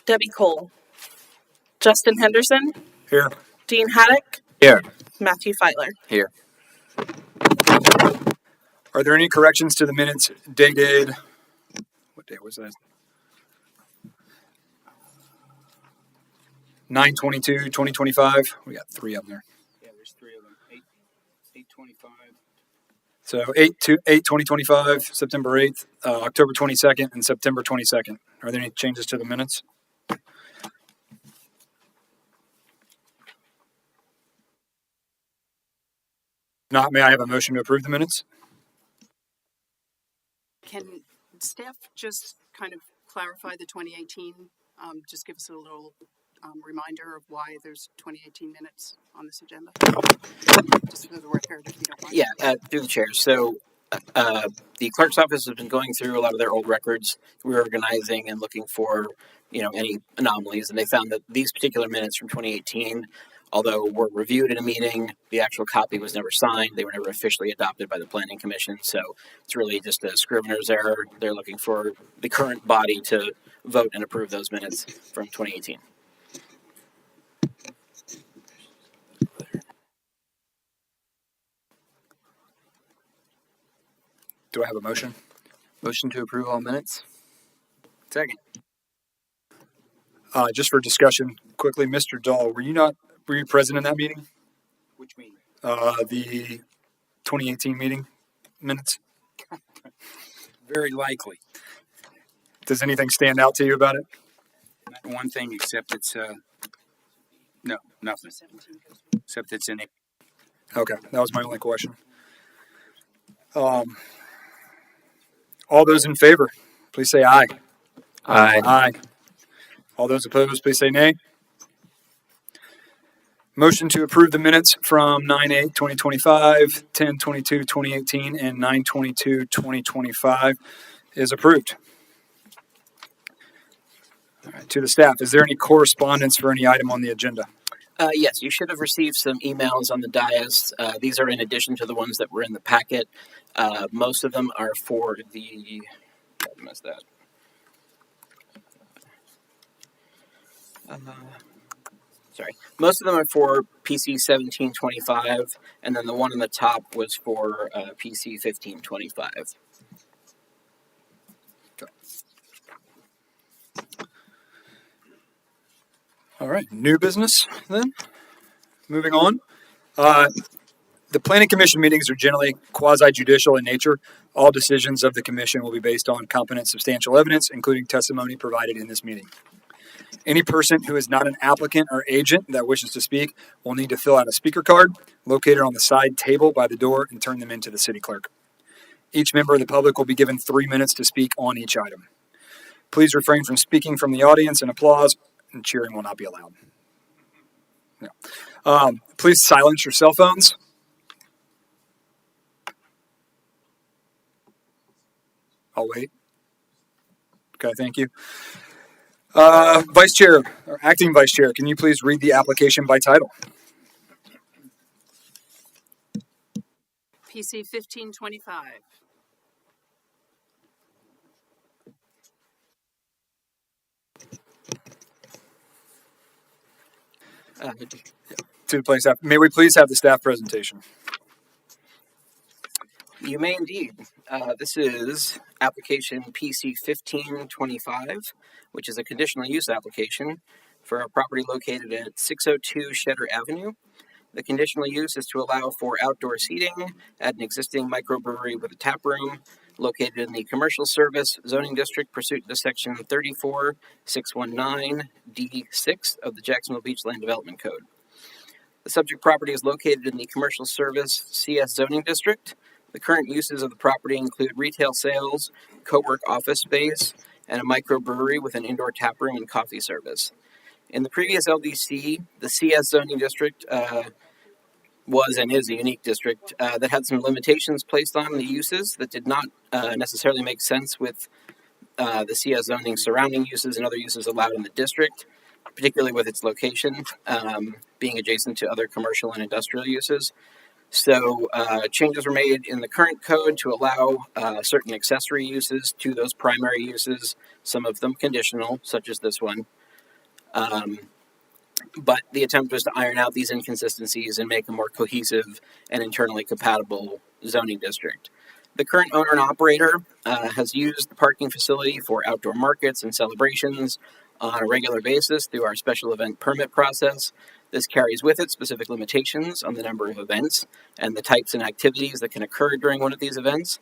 Debbie Cole, Justin Henderson, Here. Dean Haddock, Here. Matthew Feitler. Here. Are there any corrections to the minutes dated? What day was that? 9/22/2025. We got three of them there. Yeah, there's three of them. 8/25. So 8/2025, September 8th, October 22nd, and September 22nd. Are there any changes to the minutes? Not, may I have a motion to approve the minutes? Can staff just kind of clarify the 2018? Just give us a little reminder of why there's 2018 minutes on this agenda. Just for the record, if you don't mind. Yeah, through the chair. So the clerk's office has been going through a lot of their old records, reorganizing and looking for, any anomalies. And they found that these particular minutes from 2018, although were reviewed in a meeting, the actual copy was never signed. They were never officially adopted by the Planning Commission. So it's really just a scrivener's error. They're looking for the current body to vote and approve those minutes from 2018. Do I have a motion? Motion to approve all minutes. Second. Just for discussion, quickly, Mr. Dahl, were you present in that meeting? Which meeting? The 2018 meeting minutes? Very likely. Does anything stand out to you about it? Not one thing except it's no, nothing. 17 goes. Except it's in it. Okay, that was my only question. All those in favor, please say aye. Aye. Aye. All those opposed, please say nay. Motion to approve the minutes from 9/8/2025, 10/22/2018, and 9/22/2025 is approved. All right, to the staff, is there any correspondence for any item on the agenda? Yes, you should have received some emails on the dais. These are in addition to the ones that were in the packet. Most of them are for the. I missed that. Sorry. Most of them are for PC 1725, and then the one on the top was for PC 1525. All right, new business then. Moving on. The Planning Commission meetings are generally quasi-judicial in nature. All decisions of the Commission will be based on competent substantial evidence, including testimony provided in this meeting. Any person who is not an applicant or agent that wishes to speak will need to fill out a speaker card located on the side table by the door and turn them into the city clerk. Each member of the public will be given 3 minutes to speak on each item. Please refrain from speaking from the audience, and applause and cheering will not be allowed. No. Please silence your cell phones. I'll wait. Okay, thank you. Vice Chair, or Acting Vice Chair, can you please read the application by title? PC 1525. To the place. May we please have the staff presentation? You may indeed. This is application PC 1525, which is a conditional use application for a property located at 602 Shedder Avenue. The conditional use is to allow for outdoor seating at an existing microbrewery with a tap room located in the commercial service zoning district pursuant to section 34619D6 of the Jacksonville Beach Land Development Code. The subject property is located in the commercial service CS zoning district. The current uses of the property include retail sales, co-work office space, and a microbrewery with an indoor tap room and coffee service. In the previous LDC, the CS zoning district was and is a unique district that had some limitations placed on the uses that did not necessarily make sense with the CS zoning surrounding uses and other uses allowed in the district, particularly with its location being adjacent to other commercial and industrial uses. So changes were made in the current code to allow certain accessory uses to those primary uses, some of them conditional, such as this one. But the attempt was to iron out these inconsistencies and make a more cohesive and internally compatible zoning district. The current owner and operator has used the parking facility for outdoor markets and celebrations on a regular basis through our special event permit process. This carries with it specific limitations on the number of events and the types and activities that can occur during one of these events.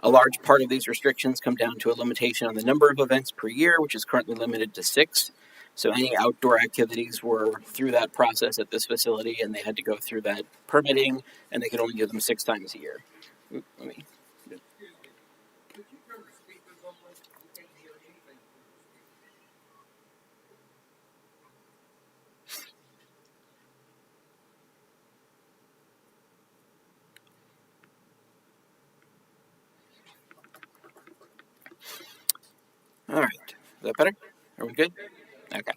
A large part of these restrictions come down to a limitation on the number of events per year, which is currently limited to 6. So any outdoor activities were through that process at this facility, and they had to go through that permitting, and they could only do them 6 times a year. Let me. All right. Is that better? Everyone good? Okay.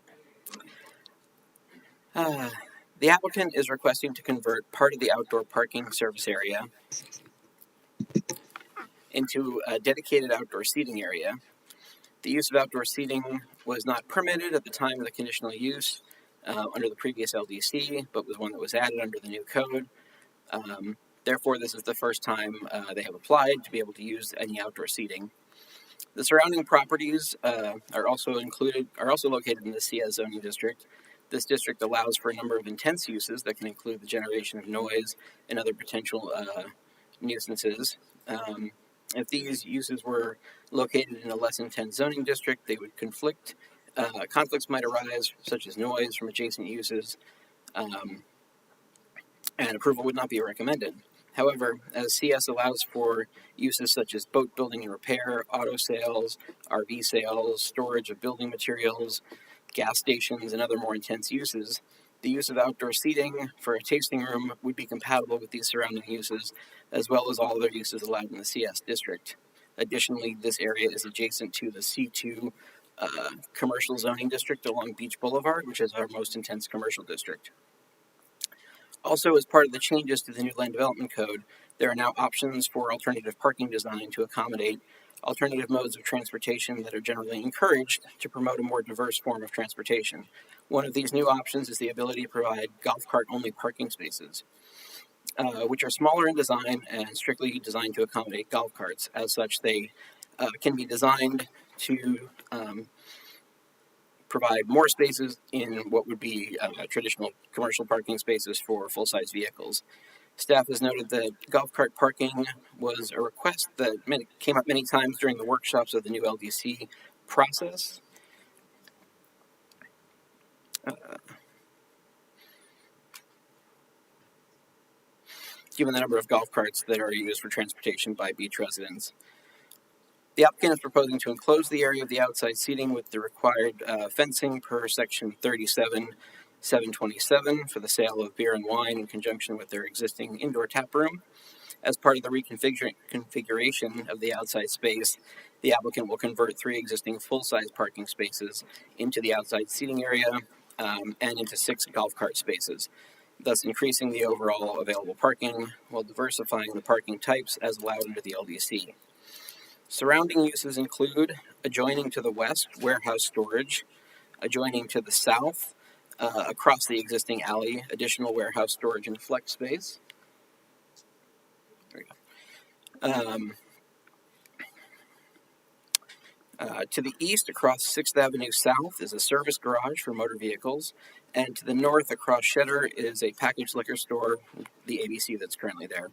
The applicant is requesting to convert part of the outdoor parking service area into a dedicated outdoor seating area. The use of outdoor seating was not permitted at the time of the conditional use under the previous LDC, but was one that was added under the new code. Therefore, this is the first time they have applied to be able to use any outdoor seating. The surrounding properties are also located in the CS zoning district. This district allows for a number of intense uses that can include the generation of noise and other potential nuisances. If these uses were located in a less intense zoning district, they would conflict. Conflicts might arise, such as noise from adjacent uses, and approval would not be recommended. However, as CS allows for uses such as boat building and repair, auto sales, RV sales, storage of building materials, gas stations, and other more intense uses, the use of outdoor seating for a tasting room would be compatible with these surrounding uses, as well as all other uses allowed in the CS district. Additionally, this area is adjacent to the C2 commercial zoning district along Beach Boulevard, which is our most intense commercial district. Also, as part of the changes to the new land development code, there are now options for alternative parking design to accommodate alternative modes of transportation that are generally encouraged to promote a more diverse form of transportation. One of these new options is the ability to provide golf cart-only parking spaces, which are smaller in design and strictly designed to accommodate golf carts. As such, they can be designed to provide more spaces in what would be traditional commercial parking spaces for full-size vehicles. Staff has noted that golf cart parking was a request that came up many times during the workshops of the new LDC process. Given the number of golf carts that are used for transportation by beach residents. The applicant is proposing to enclose the area of the outside seating with the required fencing per section 37-727 for the sale of beer and wine in conjunction with their existing indoor tap room. As part of the reconfiguration of the outside space, the applicant will convert 3 existing full-size parking spaces into the outside seating area and into 6 golf cart spaces, thus increasing the overall available parking while diversifying the parking types as allowed under the LDC. Surrounding uses include adjoining to the west, warehouse storage, adjoining to the south, across the existing alley, additional warehouse storage and flex space. There we go. To the east, across 6th Avenue South, is a service garage for motor vehicles, and to the north, across Cheddar, is a packaged liquor store, the ABC that's currently there.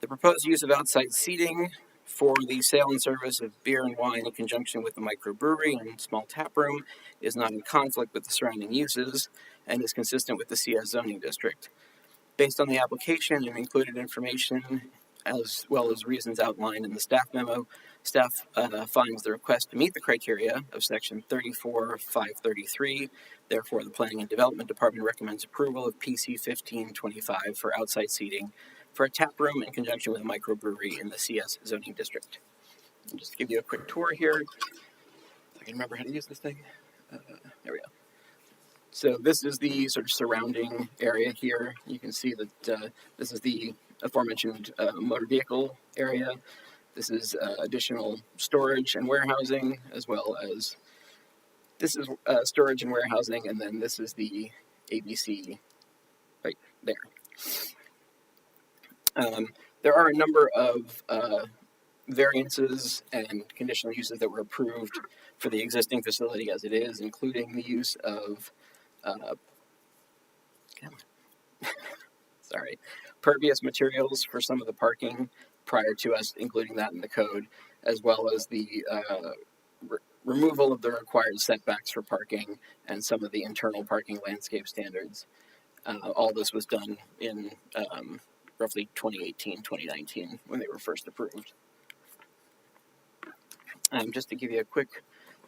The proposed use of outside seating for the sale and service of beer and wine in conjunction with the microbrewery and small tap room is not in conflict with the surrounding uses and is consistent with the CS zoning district. Based on the application and included information, as well as reasons outlined in the staff memo, staff finds the request to meet the criteria of section 34-533. Therefore, the Planning and Development Department recommends approval of PC 1525 for outside seating for a tap room in conjunction with a microbrewery in the CS zoning district. I'll just give you a quick tour here. If I can remember how to use this thing. There we go. So this is the sort of surrounding area here. You can see that this is the aforementioned motor vehicle area. This is additional storage and warehousing, as well as This is storage and warehousing, and then this is the ABC right there. There are a number of variances and conditional uses that were approved for the existing facility as it is, including the use of pervious materials for some of the parking prior to us including that in the code, as well as the removal of the required setbacks for parking and some of the internal parking landscape standards. All this was done in roughly 2018, 2019 when they were first approved. Just to give you a quick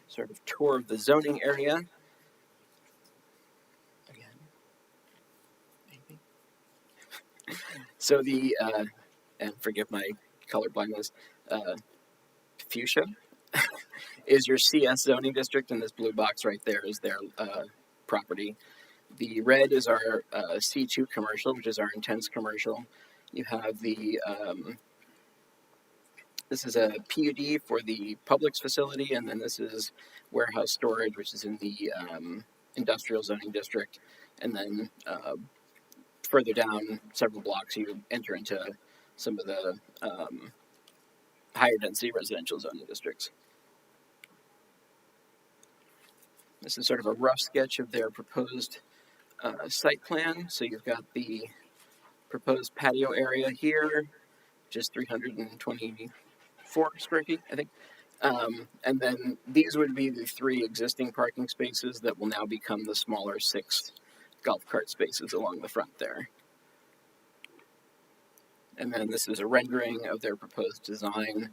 sort of tour of the zoning area. Again, maybe. So the, and forgive my color blindness, fuchsia is your CS zoning district, and this blue box right there is their property. The red is our C2 commercial, which is our intense commercial. You have the, this is a PUD for the Publix facility, and then this is warehouse storage, which is in the industrial zoning district. And then further down several blocks, you enter into some of the higher density residential zoning districts. This is sort of a rough sketch of their proposed site plan. So you've got the proposed patio area here, which is 324 square feet, I think. And then these would be the 3 existing parking spaces that will now become the smaller 6 golf cart spaces along the front there. And then this is a rendering of their proposed design.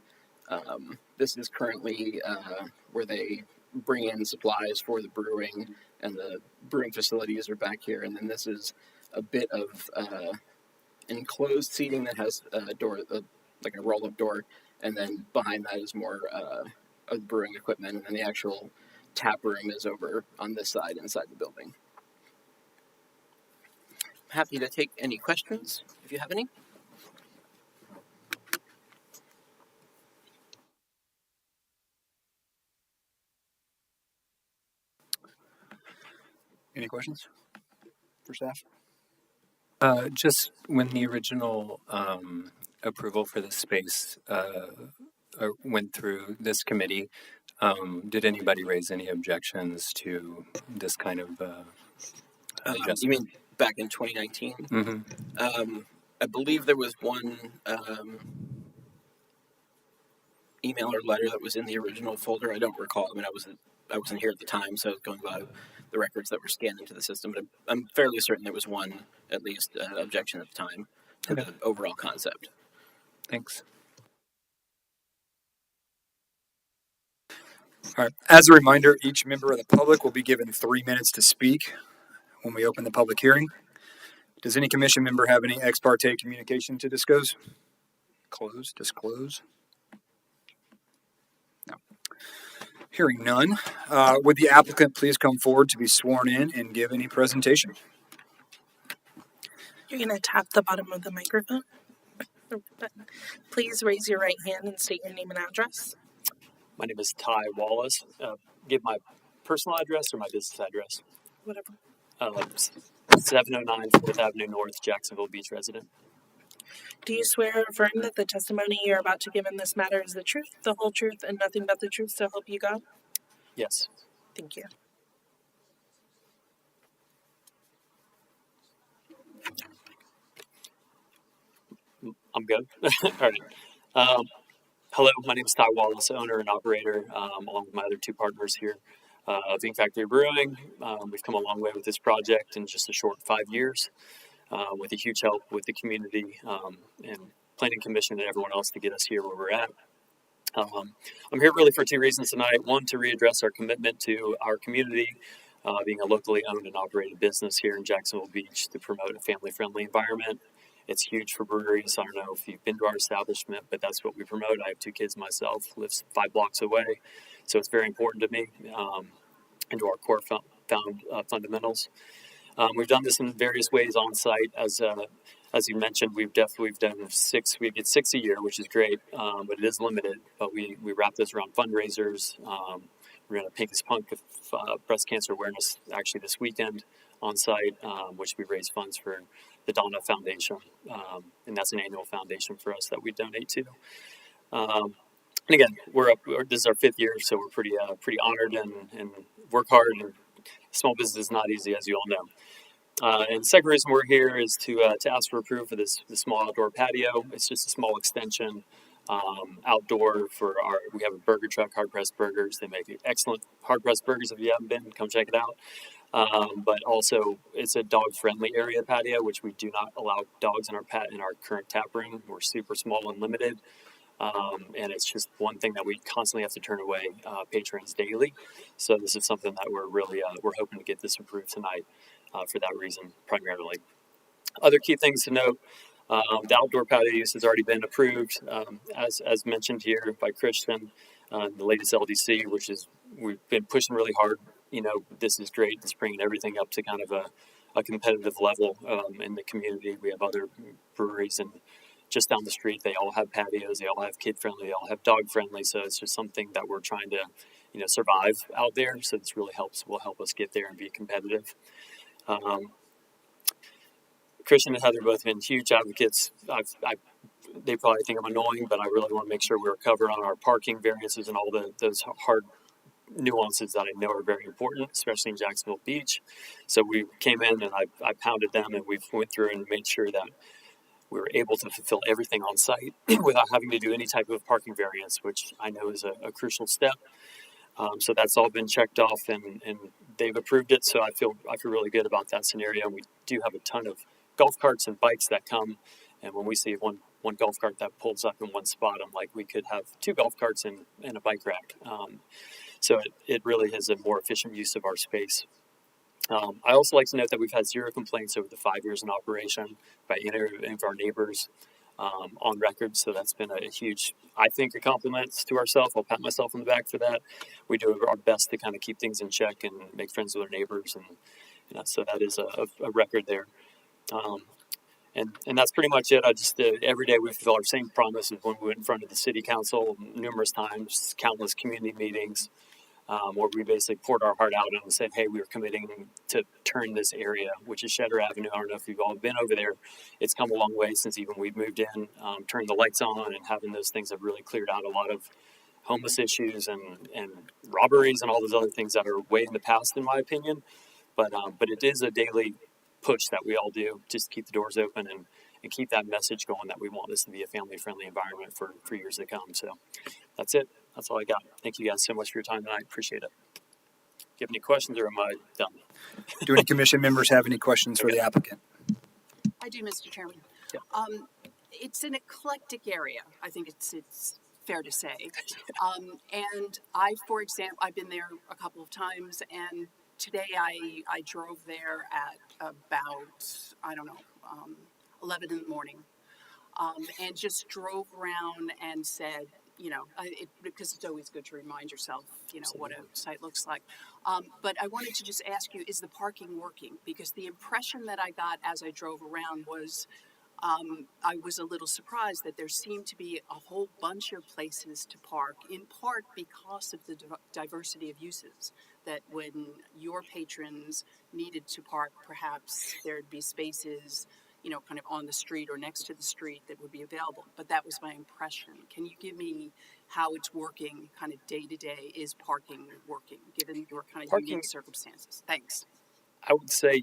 This is currently where they bring in supplies for the brewing, and the brewing facilities are back here. And then this is a bit of enclosed seating that has a door, like a roll-up door, and then behind that is more of brewing equipment, and then the actual tap room is over on this side inside the building. I'm happy to take any questions if you have any. Any questions for staff? Just when the original approval for the space went through this committee, did anybody raise any objections to this kind of adjustment? You mean back in 2019? Mm-hmm. I believe there was one email or letter that was in the original folder. I don't recall. I mean, I wasn't here at the time, so I was going by the records that were scanned into the system. But I'm fairly certain there was one, at least, objection at the time to the overall concept. Thanks. All right. As a reminder, each member of the public will be given 3 minutes to speak when we open the public hearing. Does any commission member have any ex parte communication to disclose? Disclose? No. Hearing none, would the applicant please come forward to be sworn in and give any presentation? You're going to tap the bottom of the microphone. Please raise your right hand and state your name and address. My name is Ty Wallace. Give my personal address or my business address? Whatever. 709 4th Avenue North, Jacksonville Beach resident. Do you swear or affirm that the testimony you're about to give in this matter is the truth, the whole truth, and nothing but the truth, so help you God? Yes. Thank you. I'm good. All right. Hello, my name is Ty Wallace, owner and operator, along with my other 2 partners here. Bean Factory Brewing. We've come a long way with this project in just a short 5 years, with a huge help with the community and Planning Commission and everyone else to get us here where we're at. I'm here really for 2 reasons tonight. One, to readdress our commitment to our community, being a locally owned and operated business here in Jacksonville Beach, to promote a family-friendly environment. It's huge for breweries. I don't know if you've been to our establishment, but that's what we promote. I have 2 kids myself, lives 5 blocks away. So it's very important to me and to our core fundamentals. We've done this in various ways on site. As you mentioned, we've done 6. We get 6 a year, which is great, but it is limited. But we wrap this around fundraisers. We're going to Pink is Punk breast cancer awareness actually this weekend on site, which we raise funds for the Donna Foundation, and that's an annual foundation for us that we donate to. And again, this is our 5th year, so we're pretty honored and work hard. And small business is not easy, as you all know. And the second reason we're here is to ask for approval for this small outdoor patio. It's just a small extension outdoor for we have a burger truck, Hard Pressed Burgers. They make excellent hard pressed burgers. If you haven't been, come check it out. But also, it's a dog-friendly area patio, which we do not allow dogs in our current tap room. We're super small and limited, and it's just one thing that we constantly have to turn away patrons daily. So this is something that we're really we're hoping to get this approved tonight for that reason primarily. Other key things to note: the outdoor patio use has already been approved, as mentioned here by Christian. The latest LDC, which is we've been pushing really hard. This is great. It's bringing everything up to kind of a competitive level in the community. We have other breweries and just down the street, they all have patios. They all have kid friendly. They all have dog friendly. So it's just something that we're trying to, survive out there. So this really will help us get there and be competitive. Christian and Heather both been huge advocates. They probably think I'm annoying, but I really want to make sure we're covered on our parking variances and all those hard nuances that I know are very important, especially in Jacksonville Beach. So we came in and I pounded them, and we went through and made sure that we were able to fulfill everything on site without having to do any type of parking variance, which I know is a crucial step. So that's all been checked off, and they've approved it. So I feel really good about that scenario. And we do have a ton of golf carts and bikes that come, and when we see one golf cart that pulls up in one spot, I'm like, we could have 2 golf carts and a bike rack. So it really is a more efficient use of our space. I also like to note that we've had 0 complaints over the 5 years in operation by any of our neighbors on record. So that's been a huge, I think, a compliment to ourselves. I'll pat myself on the back for that. We do our best to kind of keep things in check and make friends with our neighbors, and so that is a record there. And that's pretty much it. I just every day we fulfill our same promises when we went in front of the city council numerous times, countless community meetings, where we basically poured our heart out and said, hey, we are committing to turn this area, which is Cheddar Avenue. I don't know if you've all been over there. It's come a long way since even we moved in, turned the lights on, and having those things have really cleared out a lot of homeless issues and robberies and all those other things that are way in the past, in my opinion. But it is a daily push that we all do, just keep the doors open and keep that message going that we want this to be a family-friendly environment for years to come. So that's it. That's all I got. Thank you guys so much for your time tonight. Appreciate it. Do you have any questions, or am I done? Do any commission members have any questions for the applicant? I do, Mr. Chairman. Yeah. It's an eclectic area. I think it's fair to say. And for example, I've been there a couple of times, and today I drove there at about, 11 in the morning, and just drove around and said, because it's always good to remind yourself, what a site looks like. But I wanted to just ask you, is the parking working? Because the impression that I got as I drove around was, I was a little surprised that there seemed to be a whole bunch of places to park, in part because of the diversity of uses, that when your patrons needed to park, perhaps there'd be spaces, kind of on the street or next to the street that would be available. But that was my impression. Can you give me how it's working kind of day to day? Is parking working, given your kind of unique circumstances? Thanks. I would say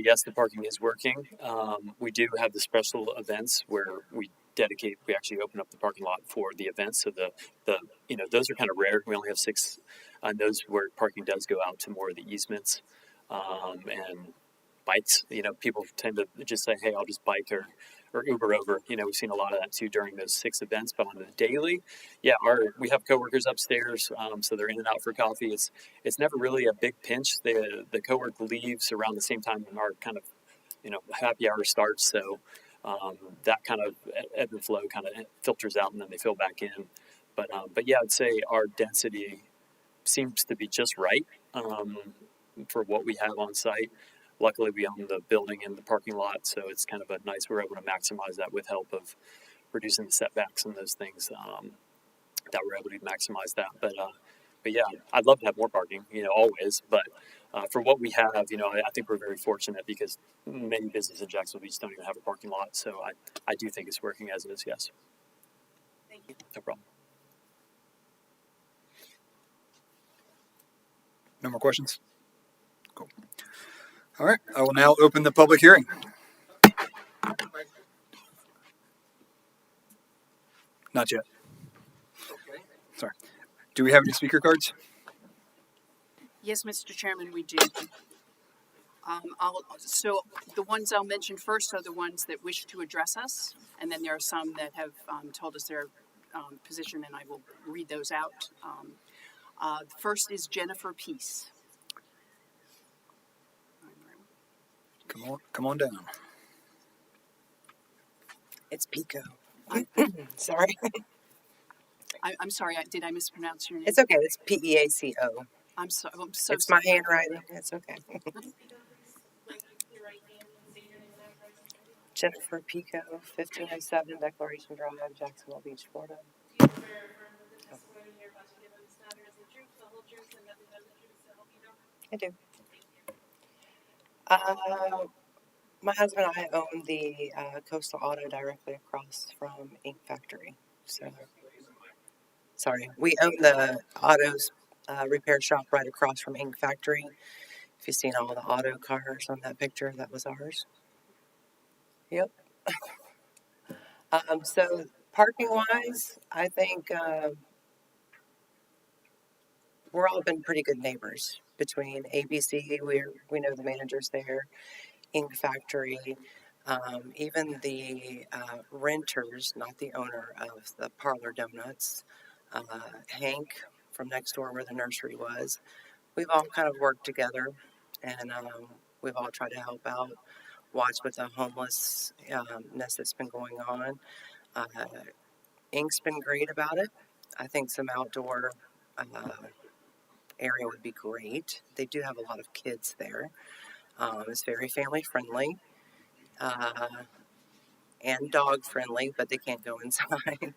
yes, the parking is working. We do have the special events where we actually open up the parking lot for the events. So those are kind of rare. We only have 6 on those where parking does go out to more of the easements, and bikes. People tend to just say, hey, I'll just bike or Uber over. We've seen a lot of that too during those 6 events. But on the daily, we have coworkers upstairs, so they're in and out for coffee. It's never really a big pinch. The coworker leaves around the same time our kind of happy hour starts. So that kind of ebb and flow kind of filters out, and then they fill back in. But I'd say our density seems to be just right for what we have on site. Luckily, we own the building and the parking lot, so it's kind of we're able to maximize that with help of reducing the setbacks and those things, that we're able to maximize that. But yeah, I'd love to have more parking, always. But for what we have, I think we're very fortunate because many businesses in Jacksonville Beach don't even have a parking lot. So I do think it's working as it is. Yes. Thank you. No problem. No more questions? Cool. All right, I will now open the public hearing. Not yet. Sorry. Do we have any speaker cards? Yes, Mr. Chairman, we do. So the ones I'll mention first are the ones that wish to address us, and then there are some that have told us their position, and I will read those out. The first is Jennifer Peace. Come on down. It's Pico. Sorry. I'm sorry, did I mispronounce your name? It's okay. It's Peaco. I'm so It's sorry. my handwriting. It's okay. Jennifer Pico, 1507 Declaration Drive, Jacksonville Beach, Florida. I do. My husband and I own the Coastal Auto directly across from Ink Factory. So, sorry, we own the autos repair shop right across from Ink Factory. If you've seen all the auto cars on that picture, that was ours. Yep. So parking wise, I think we're all been pretty good neighbors between ABC. We know the managers there, Ink Factory, even the renters, not the owner of the Parlor Donuts, Hank from next door where the nursery was. We've all kind of worked together, and we've all tried to help out, watch with the homelessness that's been going on. Ink's been great about it. I think some outdoor area would be great. They do have a lot of kids there. It's very family friendly and dog friendly, but they can't go inside.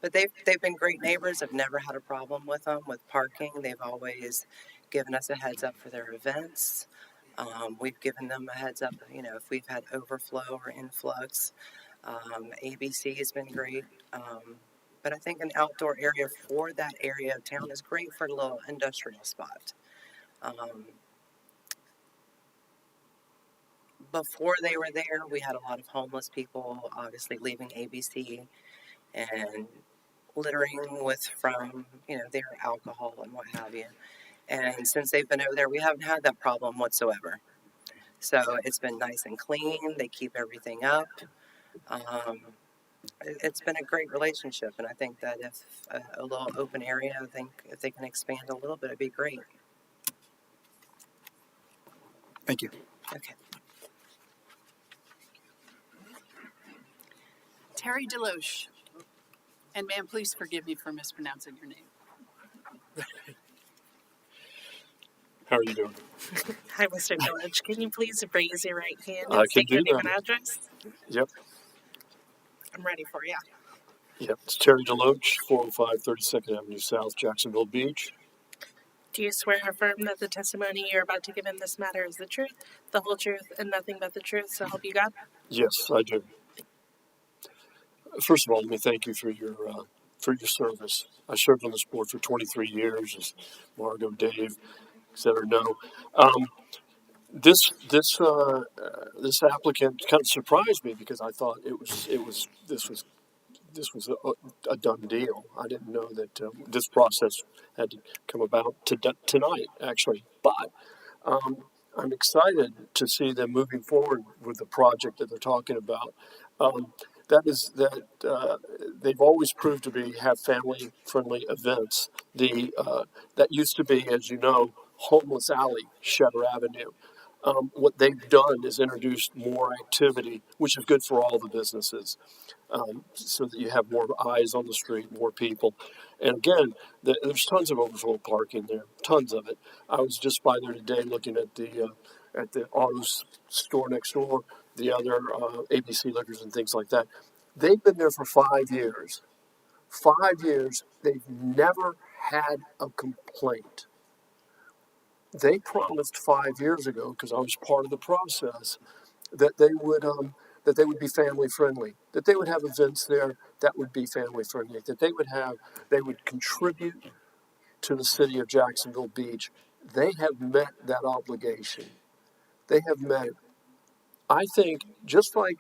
But they've been great neighbors. I've never had a problem with them with parking. They've always given us a heads up for their events. We've given them a heads up, if we've had overflow or influx. ABC has been great. But I think an outdoor area for that area of town is great for a little industrial spot. Before they were there, we had a lot of homeless people, obviously leaving ABC and littering from their alcohol and what have you. And since they've been over there, we haven't had that problem whatsoever. So it's been nice and clean. They keep everything up. It's been a great relationship, and I think that if a little open area, I think if they can expand a little bit, it'd be great. Thank you. Okay. Terry Deloche. And ma'am, please forgive me for mispronouncing your name. How are you doing? Hi, Mr. Village. Can you please raise your right hand I and can state your do name and that. address? Yep. I'm ready for you. Yep. It's Terry Deloach, 405 32nd Avenue South, Jacksonville Beach. Do you swear or affirm that the testimony you're about to give in this matter is the truth, the whole truth, and nothing but the truth, so help you God? Yes, I do. First of all, let me thank you for your service. I served on this board for 23 years, as Margo, Dave, etc. know. This applicant kind of surprised me because I thought this was a done deal. I didn't know that this process had to come about tonight, actually. But I'm excited to see them moving forward with the project that they're talking about. They've always proved to have family-friendly events. That used to be, as you know, Homeless Alley, Cheddar Avenue. What they've done is introduced more activity, which is good for all the businesses, so that you have more eyes on the street, more people. And again, there's tons of overflow parking there, tons of it. I was just by there today looking at the auto store next door, the other ABC Liquors and things like that. They've been there for 5 years. 5 years, they've never had a complaint. They promised 5 years ago, because I was part of the process, that they would be family friendly, that they would have events there that would be family friendly, that they would contribute to the city of Jacksonville Beach. They have met that obligation. They have met it. I think just like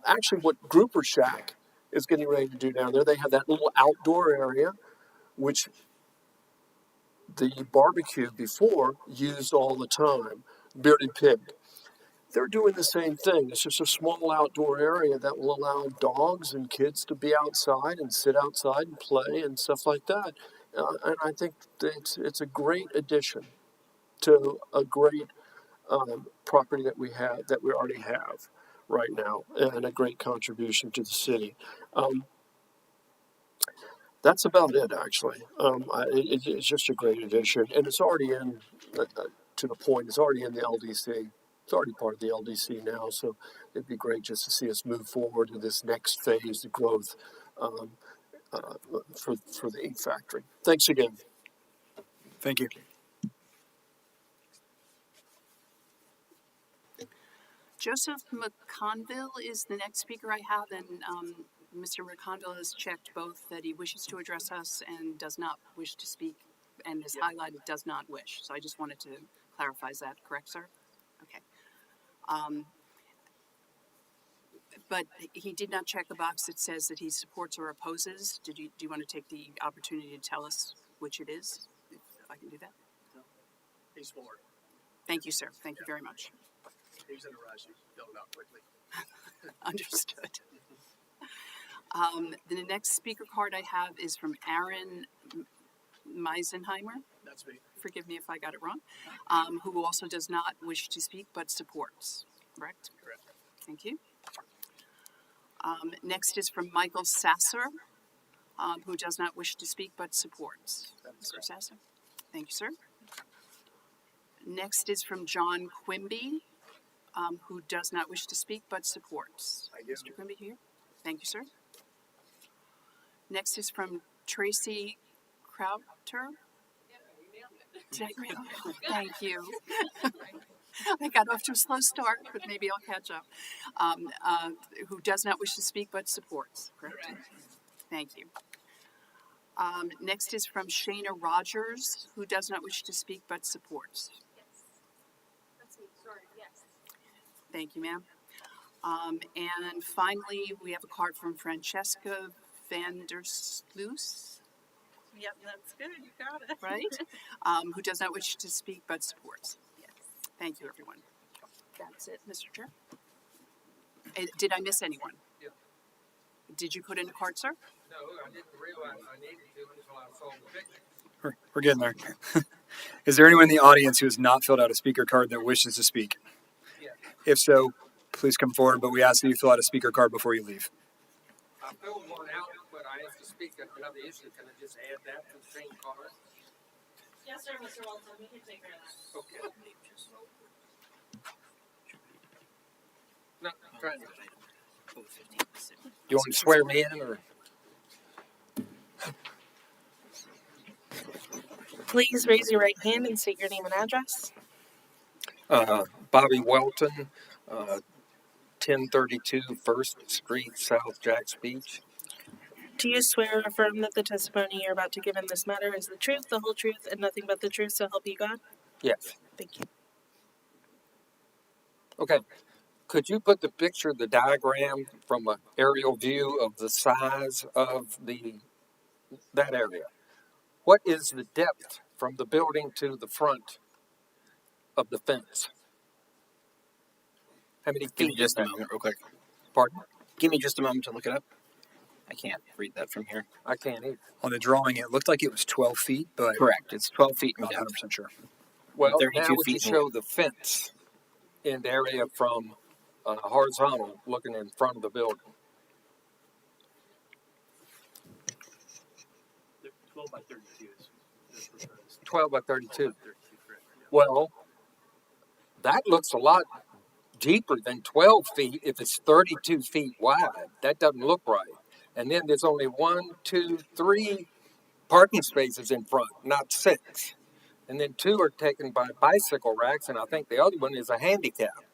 actually what Grouper Shack is getting ready to do down there, they have that little outdoor area, which the barbecue before used all the time, Bearded Pig. They're doing the same thing. It's just a small outdoor area that will allow dogs and kids to be outside and sit outside and play and stuff like that. And I think that it's a great addition to a great property that we already have right now, and a great contribution to the city. That's about it, actually. It's just a great addition, and it's already in, to the point, it's already in the LDC. It's already part of the LDC now, so it'd be great just to see us move forward to this next phase of growth for the Ink Factory. Thanks again. Thank you. Joseph McConville is the next speaker I have, and Mr. McConville has checked both that he wishes to address us and does not wish to speak, and has highlighted does not wish. So I just wanted to clarify, is that correct, sir? Okay. But he did not check a box that says that he supports or opposes. Do you want to take the opportunity to tell us which it is, if I can do that? He's for it. Thank you, sir. Thank you very much. He's in a rush. He's filling out quickly. Understood. The next speaker card I have is from Aaron Meisenheimer. That's me. Forgive me if I got it wrong. Who also does not wish to speak but supports. Correct? Correct. Thank you. Next is from Michael Sasser, who does not wish to speak but supports. Mr. Sasser? Thank you, sir. Next is from John Quimby, who does not wish to speak but supports. Mr. Quimby here? Thank you, sir. Next is from Tracy Crowter. Did I really? Thank you. I got off to a slow start, but maybe I'll catch up. Who does not wish to speak but supports. Correct? Thank you. Next is from Shayna Rogers, who does not wish to speak but supports. That's me. Sorry. Yes. Thank you, ma'am. And finally, we have a card from Francesca van der Sluis. Yep, that's good. You got it. Right? Who does not wish to speak but supports. Yes. Thank you, everyone. That's it, Mr. Chair. Did I miss anyone? Yeah. Did you put in a card, sir? No, I didn't realize I needed to until I saw the picture. We're getting there. Is there anyone in the audience who has not filled out a speaker card that wishes to speak? Yeah. If so, please come forward, but we ask that you fill out a speaker card before you leave. I filled one out, but I asked to speak on another issue. Can I just add that to the same card? Yes, sir, Mr. Walton. We can take care of that. Okay. No, I'm trying to. You want to swear me in, or? Please raise your right hand and state your name and address. Bobby Welton, 1032 First Street, South Jacks Beach. Do you swear or affirm that the testimony you're about to give in this matter is the truth, the whole truth, and nothing but the truth, so help you God? Yes. Thank you. Okay. Could you put the picture, the diagram, from an aerial view of the size of that area? What is the depth from the building to the front of the fence? How many feet? Give me just a is that? moment, real quick. Pardon? Give me just a moment to look it up. I can't read that from here. I can't either. On the drawing, it looked like it was 12 feet, but Correct. It's 12 feet in I'm not depth. 100% sure. Well, 32 now would you feet in show the fence in the area from horizontal, looking in front of the building? 12 by 32 is 12 by 32. Well, that looks a lot deeper than 12 feet if it's 32 feet wide. That doesn't look right. And then there's only 1, 2, 3 parking spaces in front, not 6. And then 2 are taken by bicycle racks, and I think the other one is a handicap.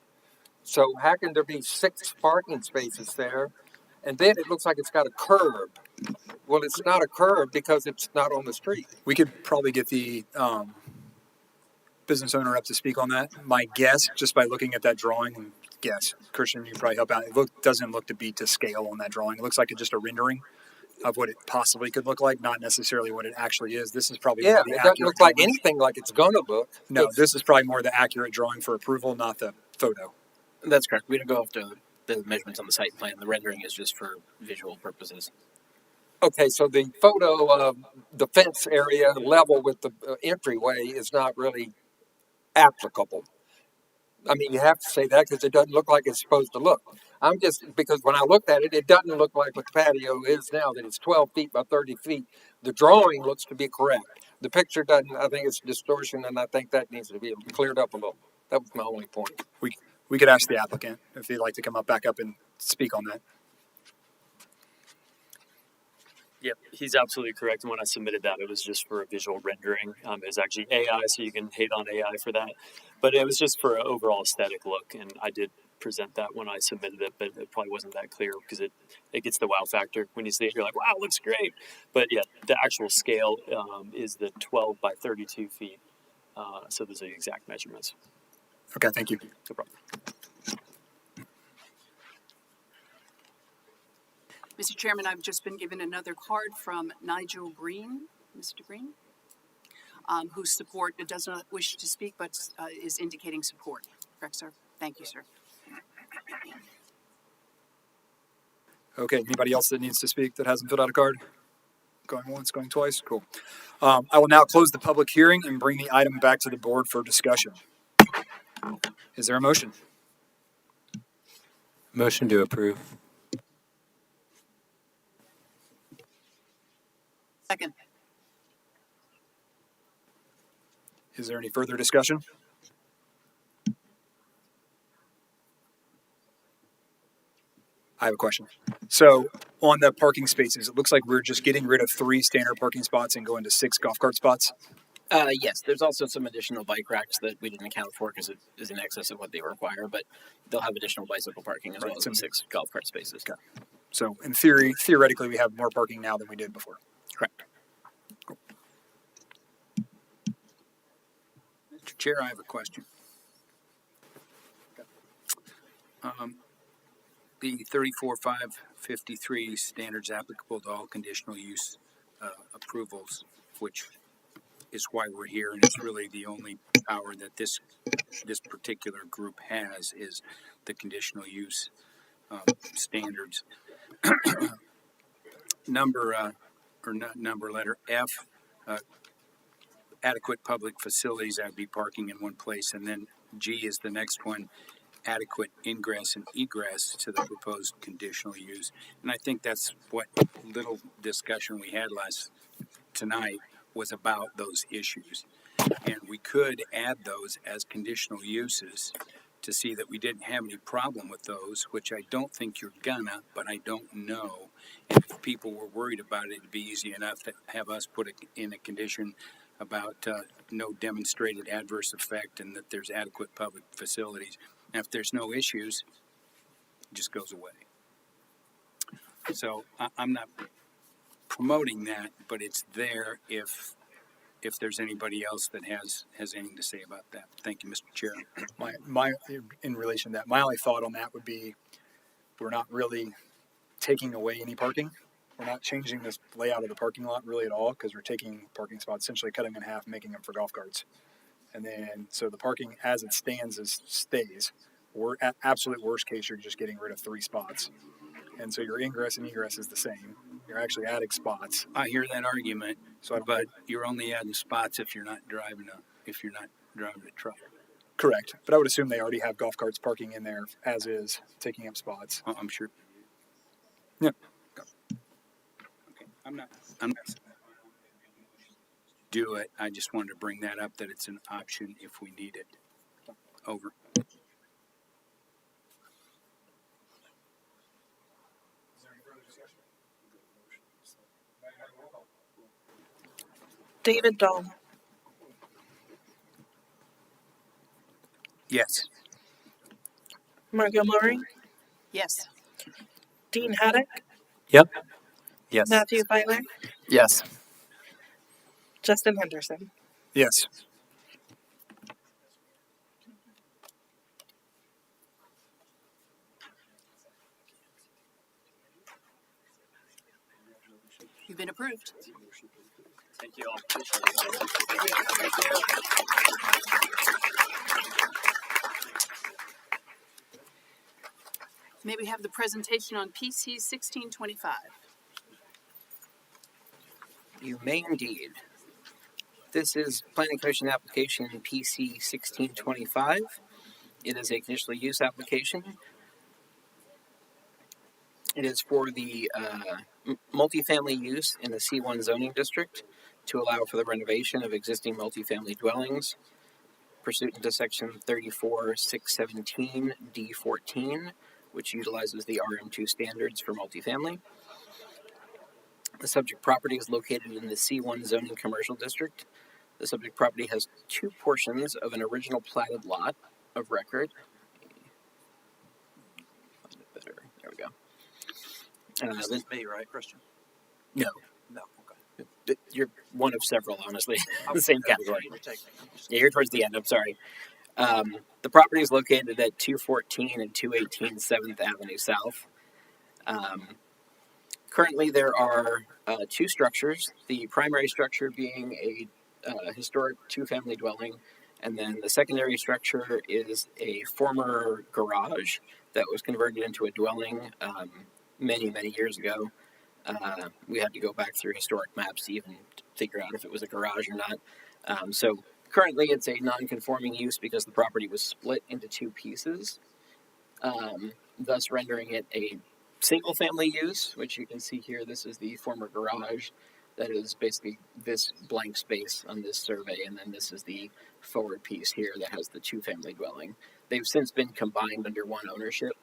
So how can there be 6 parking spaces there? And then it looks like it's got a curb. Well, it's not a curb because it's not on the street. We could probably get the business owner up to speak on that. My guess, just by looking at that drawing, and guess, Christian, you probably help out. It doesn't look to be to scale on that drawing. It looks like it's just a rendering of what it possibly could look like, not necessarily what it actually is. This is probably Yeah, more the it doesn't accurate look like drawing. anything like it's gonna look. No, this is probably more the accurate drawing for approval, not the photo. That's correct. We don't go after the measurements on the site plan. The rendering is just for visual purposes. Okay, so the photo of the fence area level with the entryway is not really applicable. I mean, you have to say that because it doesn't look like it's supposed to look. I'm just, because when I looked at it, it doesn't look like what the patio is now, that it's 12 feet by 30 feet. The drawing looks to be correct. The picture doesn't. I think it's distortion, and I think that needs to be cleared up a little. That was my only point. We could ask the applicant if they'd like to come back up and speak on that. Yep, he's absolutely correct. And when I submitted that, it was just for a visual rendering. It was actually AI, so you can hate on AI for that. But it was just for an overall aesthetic look, and I did present that when I submitted it, but it probably wasn't that clear because it gets the wow factor. When you see it, you're like, wow, it looks great. But yeah, the actual scale is the 12 by 32 feet. So those are the exact measurements. Okay, thank you. No problem. Mr. Chairman, I've just been given another card from Nigel Green, Mr. Green, whose support does not wish to speak, but is indicating support. Correct, sir? Thank you, sir. Okay, anybody else that needs to speak that hasn't filled out a card? Going once, going twice? Cool. I will now close the public hearing and bring the item back to the board for discussion. Is there a motion? Motion to approve. Second. Is there any further discussion? I have a question. So on the parking spaces, it looks like we're just getting rid of 3 standard parking spots and going to 6 golf cart spots. Yes, there's also some additional bike racks that we didn't account for because it is in excess of what they require, but they'll have additional bicycle parking as well as the 6 golf cart spaces. Okay. So in theory, theoretically, we have more parking now than we did before. Correct. Cool. Mr. Chair, I have a question. The 34.553 standards applicable to all conditional use approvals, which is why we're here, and it's really the only power that this particular group has is the conditional use standards. Letter F, adequate public facilities, that would be parking in one place, and then G is the next one, adequate ingress and egress to the proposed conditional use. And I think that's what little discussion we had tonight was about those issues. And we could add those as conditional uses to see that we didn't have any problem with those, which I don't think you're gonna, but I don't know. And if people were worried about it, it'd be easy enough to have us put it in a condition about no demonstrated adverse effect and that there's adequate public facilities. And if there's no issues, it just goes away. So I'm not promoting that, but it's there if there's anybody else that has anything to say about that. Thank you, Mr. Chair. My in relation to that, my only thought on that would be we're not really taking away any parking. We're not changing this layout of the parking lot really at all because we're taking parking spots, essentially cutting them in half, making them for golf carts. And then, so the parking as it stands stays. We're at absolute worst case, you're just getting rid of 3 spots. And so your ingress and egress is the same. You're actually adding spots. I hear that argument, but you're only adding spots if you're not driving a truck. Correct. But I would assume they already have golf carts parking in there as is, taking up spots. I'm sure. Yep. Okay. I'm not do it. I just wanted to bring that up, that it's an option if we need it. Over. David Dahl, Yes. Margot Murray, Yes. Dean Haddock, Yep. Yes. Matthew Filer, Yes. Justin Henderson. Yes. You've been approved. Thank you all. May we have the presentation on PC 1625? You may indeed. This is Planning Commission application PC 1625. It is a conditional use application. It is for the multifamily use in the C1 zoning district to allow for the renovation of existing multifamily dwellings pursuant to section 34617 D14, which utilizes the RM2 standards for multifamily. The subject property is located in the C1 zoning commercial district. The subject property has two portions of an original platted lot of record. Find it better. There we go. This is me, right, Christian? No, No. Okay. you're one of several, honestly, in the same category. Take me. Yeah, you're towards the end. I'm sorry. The property is located at 214 and 218 7th Avenue South. Currently, there are two structures. The primary structure being a historic two-family dwelling, and then the secondary structure is a former garage that was converted into a dwelling many years ago. We had to go back through historic maps to even figure out if it was a garage or not. So currently, it's a non-conforming use because the property was split into two pieces, thus rendering it a single-family use, which you can see here. This is the former garage. That is basically this blank space on this survey, and then this is the forward piece here that has the two-family dwelling. They've since been combined under one ownership.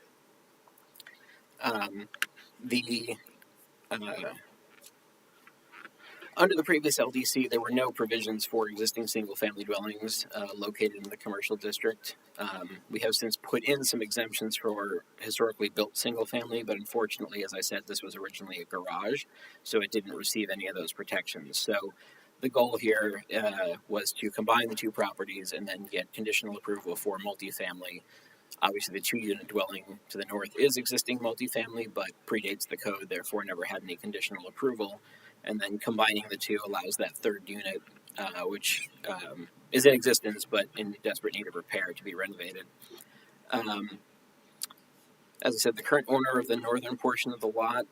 Under the previous LDC, there were no provisions for existing single-family dwellings located in the commercial district. We have since put in some exemptions for historically built single-family, but unfortunately, as I said, this was originally a garage, so it didn't receive any of those protections. So the goal here was to combine the two properties and then get conditional approval for multifamily. Obviously, the two-unit dwelling to the north is existing multifamily, but predates the code, therefore never had any conditional approval. And then combining the two allows that third unit, which is in existence but in desperate need of repair, to be renovated. As I said, the current owner of the northern portion of the lot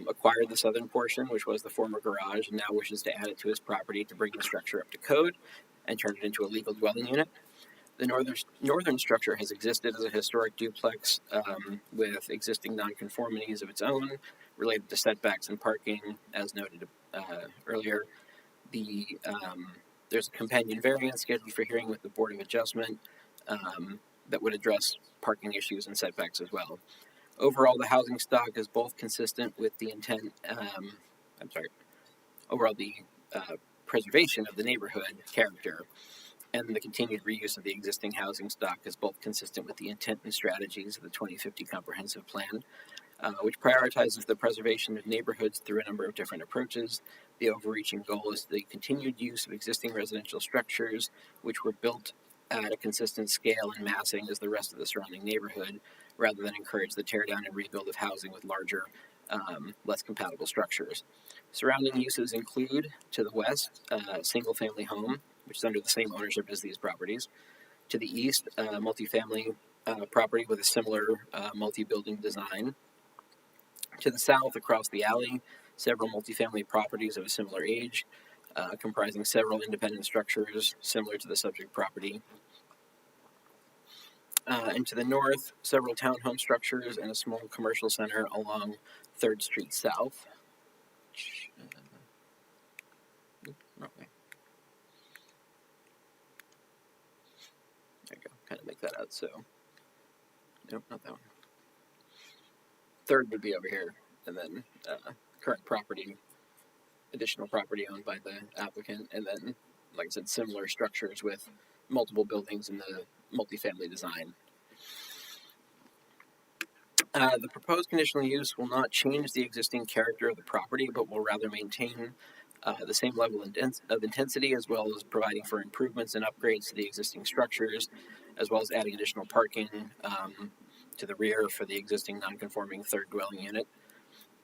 acquired the southern portion, which was the former garage, and now wishes to add it to his property to bring the structure up to code and turn it into a legal dwelling unit. The northern structure has existed as a historic duplex with existing nonconformities of its own related to setbacks and parking, as noted earlier. There's a companion variance scheduled for hearing with the Board of Adjustment that would address parking issues and setbacks as well. Overall, the housing stock is both consistent with the intent, overall the preservation of the neighborhood character and the continued reuse of the existing housing stock is both consistent with the intent and strategies of the 2050 Comprehensive Plan, which prioritizes the preservation of neighborhoods through a number of different approaches. The overreaching goal is the continued use of existing residential structures, which were built at a consistent scale and massing as the rest of the surrounding neighborhood, rather than encourage the teardown and rebuild of housing with larger, less compatible structures. Surrounding uses include, to the west, a single-family home, which is under the same ownership as these properties. To the east, a multifamily property with a similar multi-building design. To the south, across the alley, several multifamily properties of a similar age, comprising several independent structures similar to the subject property. And to the north, several townhome structures and a small commercial center along 3rd Street South. Okay. There you go. Kind of make that out so. Nope, not that one. 3rd would be over here, and then current property additional property owned by the applicant, and then, like I said, similar structures with multiple buildings in the multifamily design. The proposed conditional use will not change the existing character of the property, but will rather maintain the same level of intensity, as well as providing for improvements and upgrades to the existing structures, as well as adding additional parking to the rear for the existing non-conforming third dwelling unit.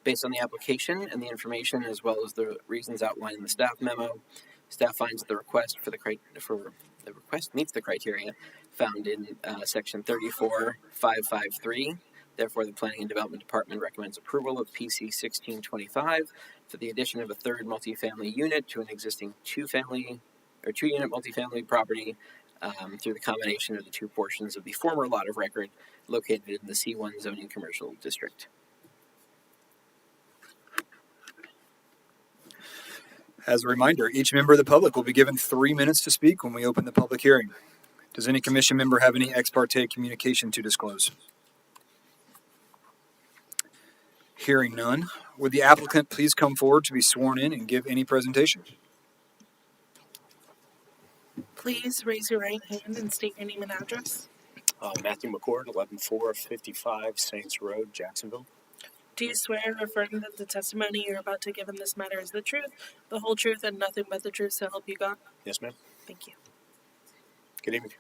Based on the application and the information, as well as the reasons outlined in the staff memo, staff finds that the request meets the criteria found in section 34553. Therefore, the Planning and Development Department recommends approval of PC 1625 for the addition of a third multifamily unit to an existing two-unit multifamily property through the combination of the two portions of the former lot of record located in the C1 zoning commercial district. As a reminder, each member of the public will be given 3 minutes to speak when we open the public hearing. Does any commission member have any ex parte communication to disclose? Hearing none, would the applicant please come forward to be sworn in and give any presentation? Please raise your right hand and state your name and address. Matthew McCord, 11455 Saints Road, Jacksonville. Do you swear or affirm that the testimony you're about to give in this matter is the truth, the whole truth, and nothing but the truth, so help you God? Yes, ma'am. Thank you. Good evening.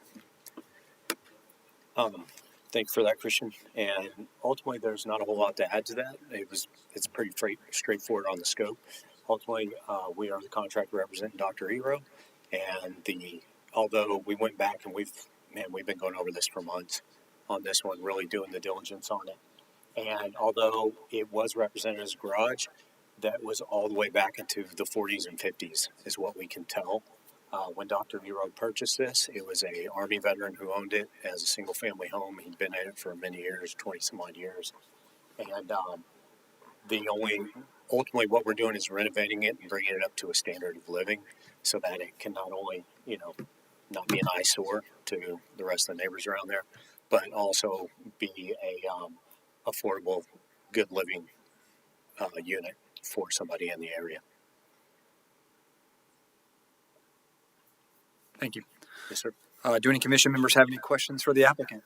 Thank you for that, Christian. And ultimately, there's not a whole lot to add to that. It's pretty straightforward on the scope. Ultimately, we are the contractor representing Dr. Hero, and although we went back and we've been going over this for months on this one, really doing the diligence on it. And although it was represented as a garage, that was all the way back into the 40s and 50s, is what we can tell. When Dr. Nero purchased this, it was a Army veteran who owned it as a single-family home. He'd been in it for many years, 20-some-odd years. And ultimately what we're doing is renovating it and bringing it up to a standard of living so that it can not only, not be an eyesore to the rest of the neighbors around there, but also be a affordable, good living unit for somebody in the area. Thank you. Yes, sir. Do any commission members have any questions for the applicant?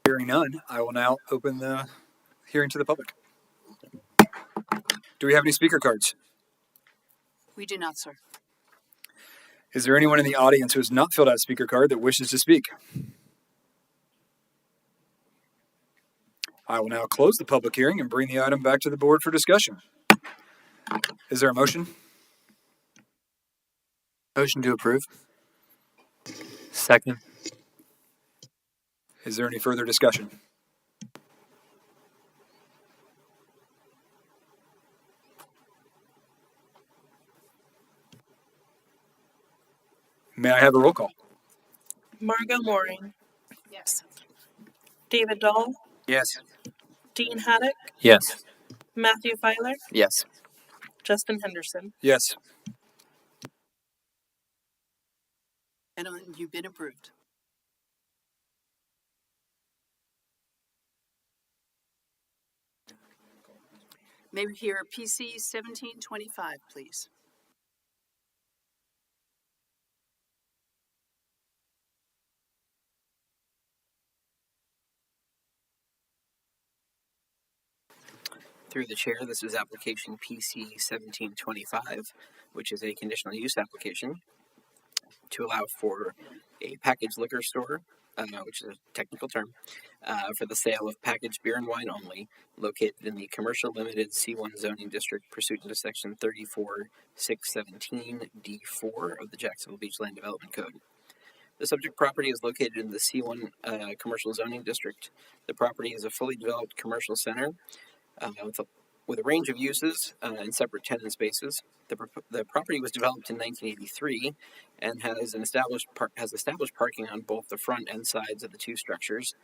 Hearing none, I will now open the hearing to the public. Do we have any speaker cards? We do not, sir. Is there anyone in the audience who has not filled out a speaker card that wishes to speak? I will now close the public hearing and bring the item back to the board for discussion. Is there a motion? Motion to approve. Second. Is there any further discussion? May I have a roll call? Margot Mooring, Yes. David Dahl, Yes. Dean Haddock, Yes. Matthew Filer, Yes. Justin Henderson. Yes. And you've been approved. May we hear PC 1725, please? Through the chair, this is application PC 1725, which is a conditional use application to allow for a packaged liquor store, which is a technical term, for the sale of packaged beer and wine only, located in the commercial limited C1 zoning district pursuant to section 34617 D4 of the Jacksonville Beach Land Development Code. The subject property is located in the C1 commercial zoning district. The property is a fully developed commercial center with a range of uses and separate tenant spaces. The property was developed in 1983 and has established parking on both the front and sides of the two structures,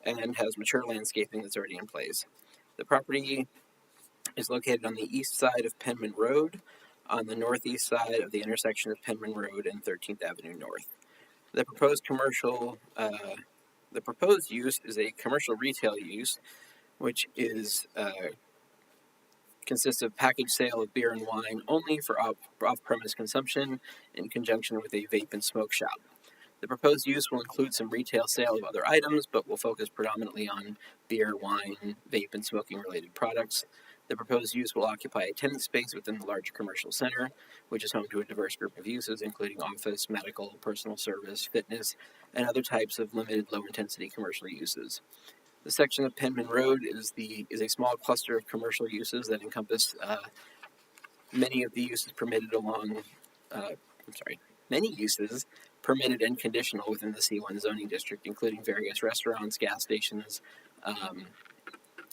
and has mature landscaping that's already in place. The property is located on the east side of Penman Road, on the northeast side of the intersection of Penman Road and 13th Avenue North. The proposed use is a commercial retail use which is consists of package sale of beer and wine only for off-premise consumption in conjunction with a vape and smoke shop. The proposed use will include some retail sale of other items, but will focus predominantly on beer, wine, vape, and smoking-related products. The proposed use will occupy a tenant space within the larger commercial center, which is home to a diverse group of uses, including office, medical, personal service, fitness, and other types of limited low-intensity commercial uses. The section of Penman Road is a small cluster of commercial uses that encompass many of the uses permitted many uses permitted and conditional within the C1 zoning district, including various restaurants, gas stations,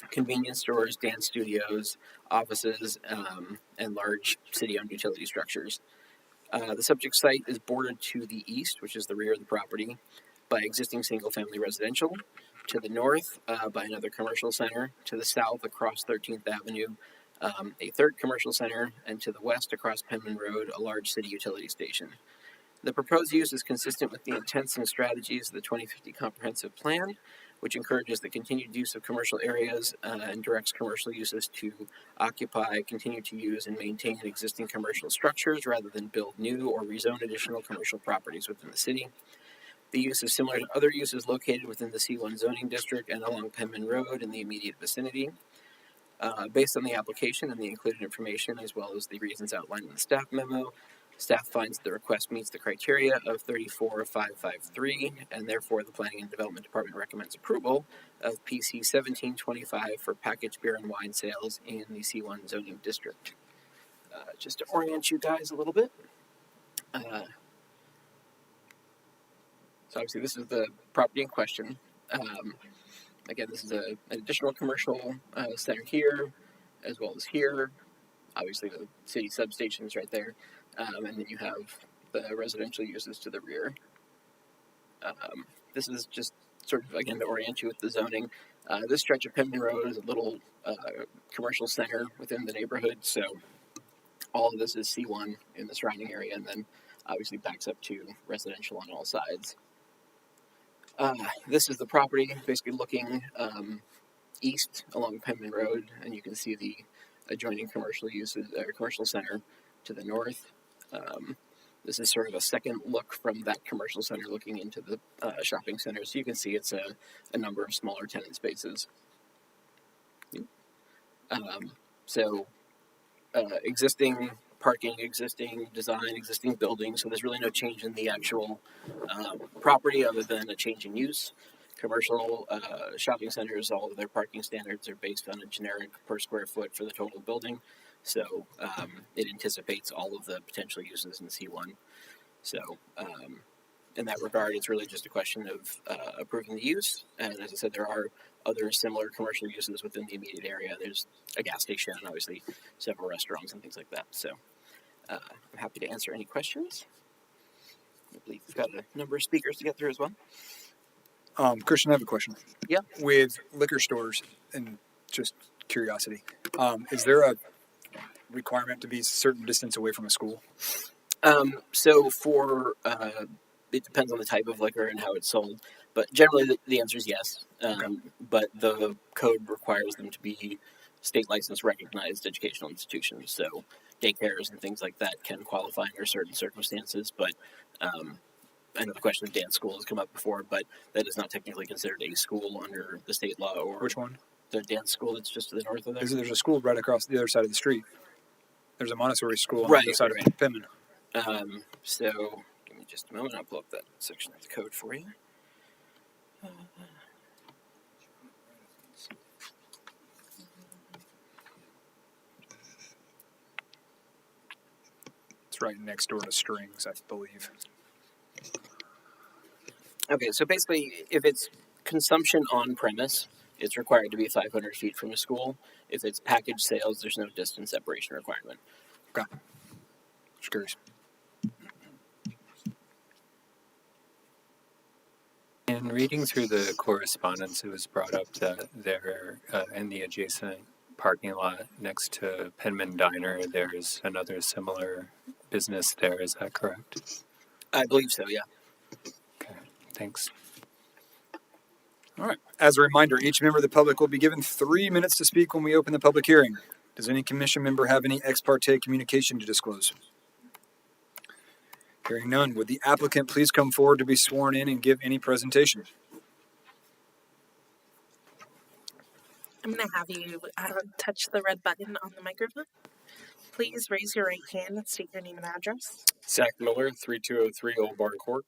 convenience stores, dance studios, offices, and large city-owned utility structures. The subject site is bordered to the east, which is the rear of the property, by existing single-family residential, to the north by another commercial center, to the south across 13th Avenue, a third commercial center, and to the west across Penman Road, a large city utility station. The proposed use is consistent with the intents and strategies of the 2050 Comprehensive Plan, which encourages the continued use of commercial areas and directs commercial uses to occupy, continue to use, and maintain existing commercial structures rather than build new or rezone additional commercial properties within the city. The use is similar to other uses located within the C1 zoning district and along Penman Road in the immediate vicinity. Based on the application and the included information, as well as the reasons outlined in the staff memo, staff finds the request meets the criteria of 34553, and therefore the Planning and Development Department recommends approval of PC 1725 for packaged beer and wine sales in the C1 zoning district. Just to orient you guys a little bit. So obviously this is the property in question. Again, this is an additional commercial center here, as well as here. Obviously the city substation is right there. And then you have the residential uses to the rear. This is just sort of, again, to orient you with the zoning. This stretch of Penman Road is a little commercial center within the neighborhood. So all of this is C1 in the surrounding area, and then obviously backs up to residential on all sides. This is the property, basically looking east along Penman Road, and you can see the adjoining commercial uses, commercial center to the north. This is sort of a second look from that commercial center looking into the shopping center, so you can see it's a number of smaller tenant spaces. Existing parking, existing design, existing buildings, so there's really no change in the actual property other than a change in use. Commercial shopping centers, all of their parking standards are based on a generic per square foot for the total building, so it anticipates all of the potential uses in C1. So in that regard, it's really just a question of approving the use, and as I said, there are other similar commercial uses within the immediate area. There's a gas station and obviously several restaurants and things like that. So I'm happy to answer any questions. I believe we've got a number of speakers to get through as well. Christian, I have a question. Yeah. With liquor stores, and just curiosity, is there a requirement to be a certain distance away from a school? So for it depends on the type of liquor and how it's sold, but generally the answer is yes. But the code requires them to be state licensed, recognized educational institutions. So daycares and things like that can qualify under certain circumstances. But I know the question of dance school has come up before, but that is not technically considered a school under the state law. Or which one? The dance school that's just to the north of there. There's a school right across the other side of the street. There's a Montessori school on Right, the other side of Penman. So give me just a moment. I'll pull up that section of the code for you. It's right next door to Strings, I believe. Okay, so basically, if it's consumption on premise, it's required to be 500 feet from a school. If it's package sales, there's no distance separation requirement. Okay. Just curious. In reading through the correspondence, it was brought up that there, in the adjacent parking lot next to Penman Diner, there's another similar business there. Is that correct? I believe so, yeah. Okay, thanks. All right. As a reminder, each member of the public will be given 3 minutes to speak when we open the public hearing. Does any commission member have any ex parte communication to disclose? Hearing none, would the applicant please come forward to be sworn in and give any presentation? I'm going to have you touch the red button on the microphone. Please raise your right hand and state your name and address. Zach Miller, 3203 Old Barn Court.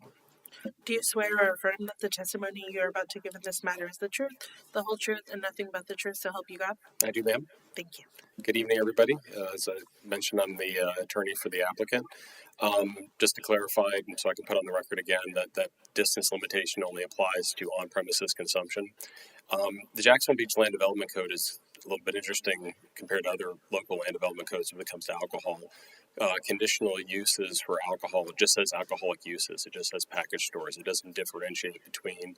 Do you swear or affirm that the testimony you are about to give in this matter is the truth, the whole truth, and nothing but the truth, so help you God? I do, ma'am. Thank you. Good evening, everybody. As I mentioned, I'm the attorney for the applicant. Just to clarify, and so I can put on the record again, that distance limitation only applies to on-premises consumption. The Jacksonville Beach Land Development Code is a little bit interesting compared to other local land development codes when it comes to alcohol. Conditional uses for alcohol, it just says alcoholic uses. It just says package stores. It doesn't differentiate between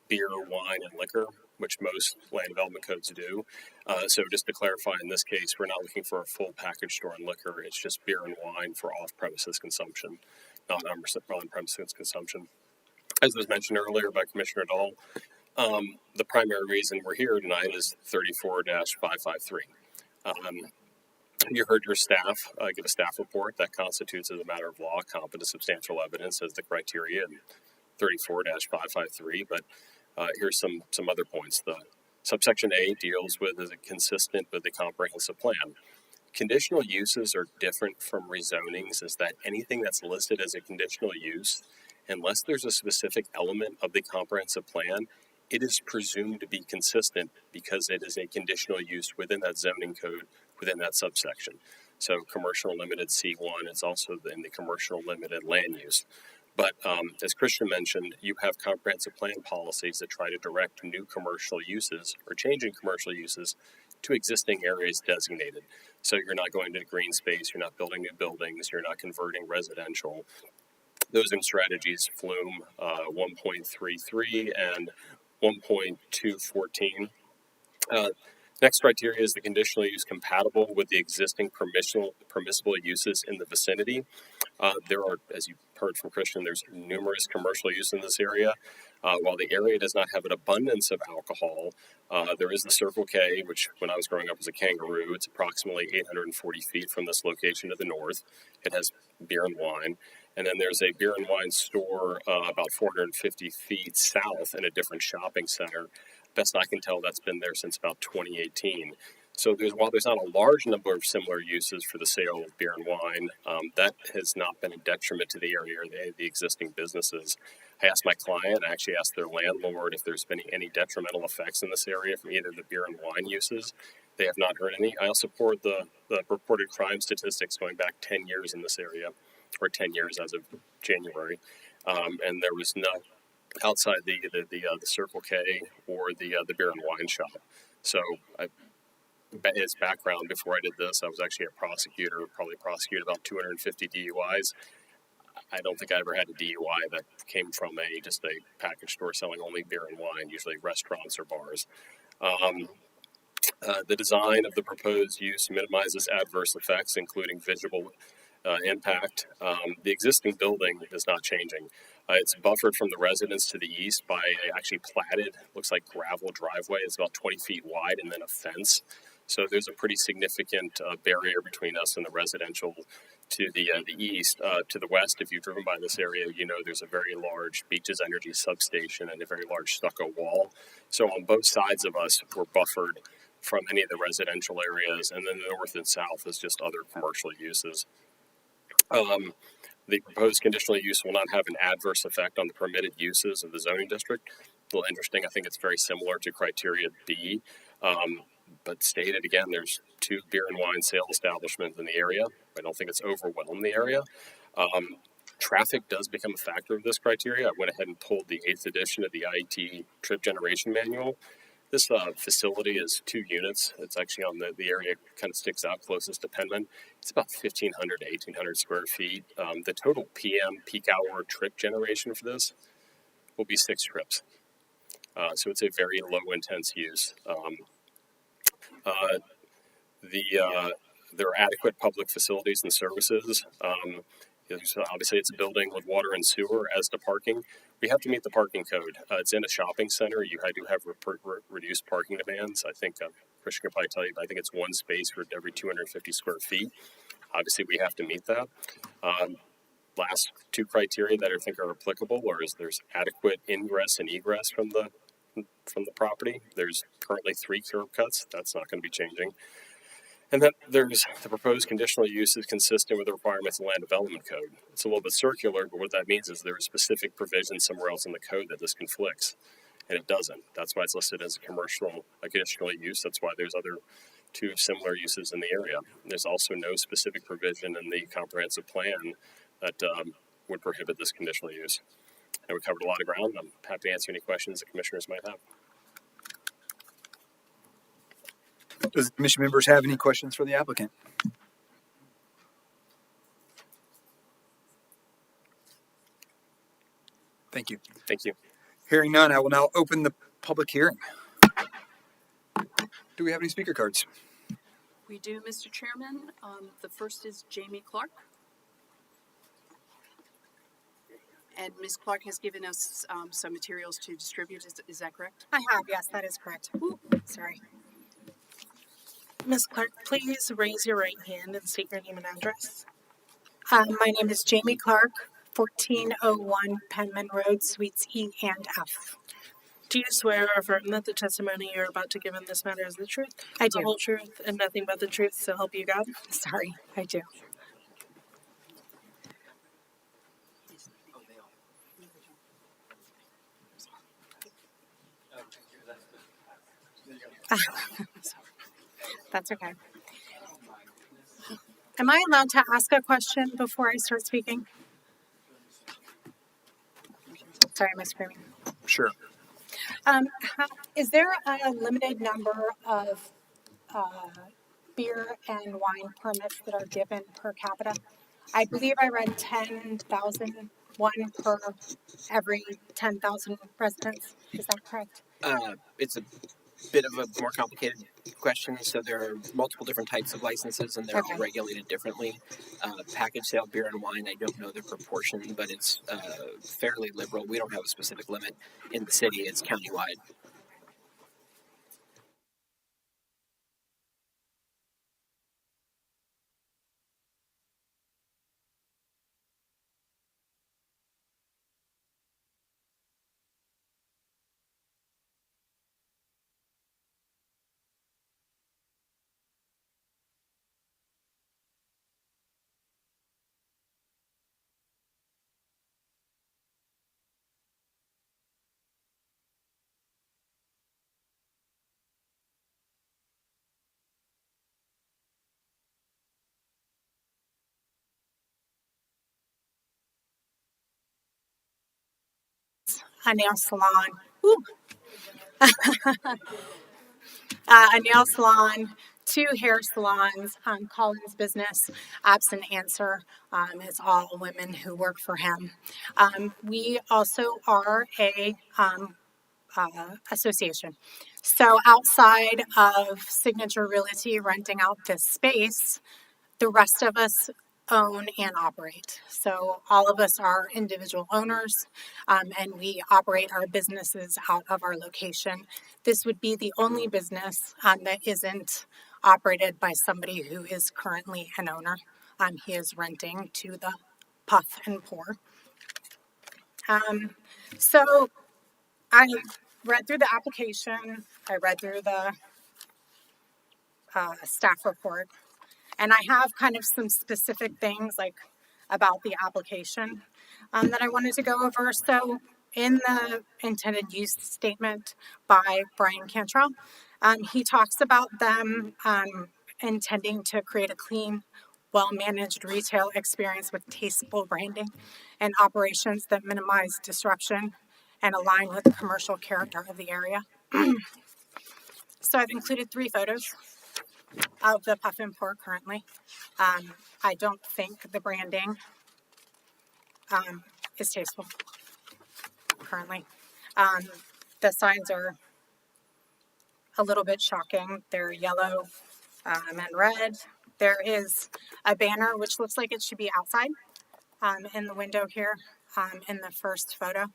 beer, wine, and liquor, which most land development codes do. So just to clarify, in this case, we're not looking for a full package store and liquor. It's just beer and wine for off-premises consumption, not on-premises consumption. As was mentioned earlier by Commissioner Dahl, the primary reason we're here tonight is 34-553. You heard your staff give a staff report that constitutes, as a matter of law, competent substantial evidence as the criteria in 34-553. But here's some other points. The subsection A deals with, is it consistent with the comprehensive plan? Conditional uses are different from rezonings, is that anything that's listed as a conditional use, unless there's a specific element of the comprehensive plan, it is presumed to be consistent because it is a conditional use within that zoning code, within that subsection. So commercial limited C1, it's also in the commercial limited land use. But as Christian mentioned, you have comprehensive plan policies that try to direct new commercial uses or changing commercial uses to existing areas designated. So you're not going to green space, you're not building new buildings, you're not converting residential. Those in strategies Flume 1.33 and 1.214. Next criteria is the conditional use compatible with the existing permissible uses in the vicinity. There are, as you heard from Christian, there's numerous commercial use in this area. While the area does not have an abundance of alcohol, there is the Circle K, which when I was growing up was a Kangaroo. It's approximately 840 feet from this location to the north. It has beer and wine. And then there's a beer and wine store about 450 feet south in a different shopping center. Best I can tell, that's been there since about 2018. So while there's not a large number of similar uses for the sale of beer and wine, that has not been a detriment to the area or the existing businesses. I asked my client, I actually asked their landlord if there's been any detrimental effects in this area from either the beer and wine uses. They have not heard any. I also support the reported crime statistics going back 10 years in this area, or 10 years as of January. And there was no outside the Circle K or the beer and wine shop. So his background before I did this, I was actually a prosecutor, probably prosecuted about 250 DUIs. I don't think I ever had a DUI that came from just a package store selling only beer and wine, usually restaurants or bars. The design of the proposed use minimizes adverse effects, including visual impact. The existing building is not changing. It's buffered from the residence to the east by actually platted, looks like gravel driveway. It's about 20 feet wide and then a fence. So there's a pretty significant barrier between us and the residential to the east. To the west, if you've driven by this area, you know there's a very large Beaches Energy substation and a very large stucco wall. So on both sides of us, we're buffered from any of the residential areas, and then the north and south is just other commercial uses. The proposed conditional use will not have an adverse effect on the permitted uses of the zoning district. A little interesting, I think it's very similar to criteria B, but stated again, there's 2 beer and wine sale establishments in the area. I don't think it's overwhelmed the area. Traffic does become a factor of this criteria. I went ahead and pulled the 8th edition of the IET Trip Generation Manual. This facility is 2 units. It's actually on the area kind of sticks out closest to Penman. It's about 1,500 to 1,800 square feet. The total PM peak hour trip generation for this will be 6 trips. So it's a very low intense use. There are adequate public facilities and services. So obviously, it's a building with water and sewer. As to parking, we have to meet the parking code. It's in a shopping center. You do have reduced parking demands. I think Christian can probably tell you, but I think it's one space for every 250 square feet. Obviously, we have to meet that. Last two criteria that I think are applicable is there's adequate ingress and egress from the property. There's currently 3 curb cuts. That's not going to be changing. And then there's the proposed conditional use is consistent with the requirements of the Land Development Code. It's a little bit circular, but what that means is there are specific provisions somewhere else in the code that this conflicts, and it doesn't. That's why it's listed as a conditional use. That's why there's other 2 similar uses in the area. There's also no specific provision in the comprehensive plan that would prohibit this conditional use. And we covered a lot of ground. I'm happy to answer any questions the commissioners might have. Does the commission members have any questions for the applicant? Thank you. Thank you. Hearing none, I will now open the public hearing. Do we have any speaker cards? We do, Mr. Chairman. The first is Jamie Clark. And Ms. Clark has given us some materials to distribute. Is that correct? I have, yes, that is correct. Ooh, sorry. Ms. Clark, please raise your right hand and state your name and address. My name is Jamie Clark, 1401 Penman Road, Suites E and F. Do you swear or affirm that the testimony you're about to give in this matter is the truth? I do. The whole truth and nothing but the truth, so help you God? Sorry, I do. That's okay. Am I allowed to ask a question before I start speaking? Sorry, am I screaming? Sure. Is there a limited number of beer and wine permits that are given per capita? I believe I read 10,000, one per every 10,000 residents. Is that correct? It's a bit of a more complicated question. So there are multiple different types of licenses, and they're all regulated differently. Package sale beer and wine, I don't know the proportion, but it's fairly liberal. We don't have a specific limit in the city. It's countywide. A nail salon. Ooh. A nail salon, 2 hair salons, Colin's business, absent answer. It's all women who work for him. We also are a association. So outside of Signature Realty renting out this space, the rest of us own and operate. So all of us are individual owners, and we operate our businesses out of our location. This would be the only business that isn't operated by somebody who is currently an owner. He is renting to the puff and pour. So I read through the application. I read through the staff report. And I have kind of some specific things like about the application that I wanted to go over. So in the intended use statement by Brian Cantrell, he talks about them intending to create a clean, well-managed retail experience with tasteful branding and operations that minimize disruption and align with the commercial character of the area. So I've included 3 photos of the puff and pour currently. I don't think the branding is tasteful currently. The signs are a little bit shocking. They're yellow and red. There is a banner which looks like it should be outside in the window here in the first photo.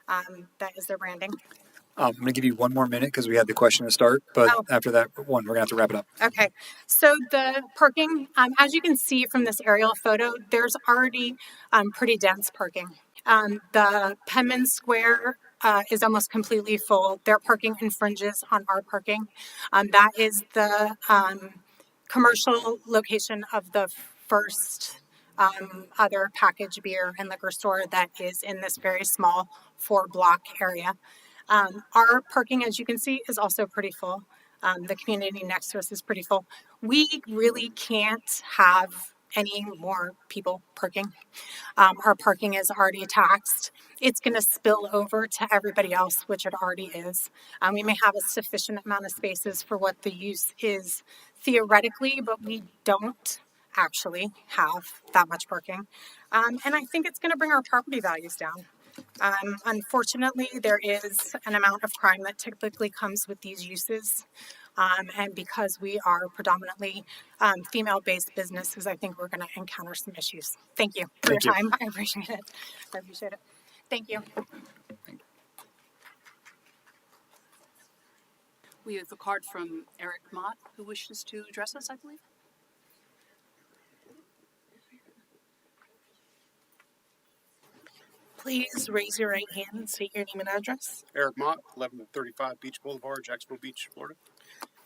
That is their branding. I'm going to give you one more minute because we had the question to start, but Oh. after that one, we're going to have to wrap it up. Okay, so the parking, as you can see from this aerial photo, there's already pretty dense parking. The Penman Square is almost completely full. Their parking infringes on our parking. That is the commercial location of the first other packaged beer and liquor store that is in this very small 4-block area. Our parking, as you can see, is also pretty full. The community next to us is pretty full. We really can't have any more people parking. Our parking is already taxed. It's going to spill over to everybody else, which it already is. We may have a sufficient amount of spaces for what the use is theoretically, but we don't actually have that much parking. And I think it's going to bring our property values down. Unfortunately, there is an amount of crime that typically comes with these uses. And because we are predominantly female-based businesses, I think we're going to encounter some issues. Thank you for your time. I appreciate it. Thank you. We have a card from Eric Mott, who wishes to address us, I believe. Please raise your right hand and state your name and address. Eric Mott, 1135 Beach Boulevard, Jacksonville Beach, Florida.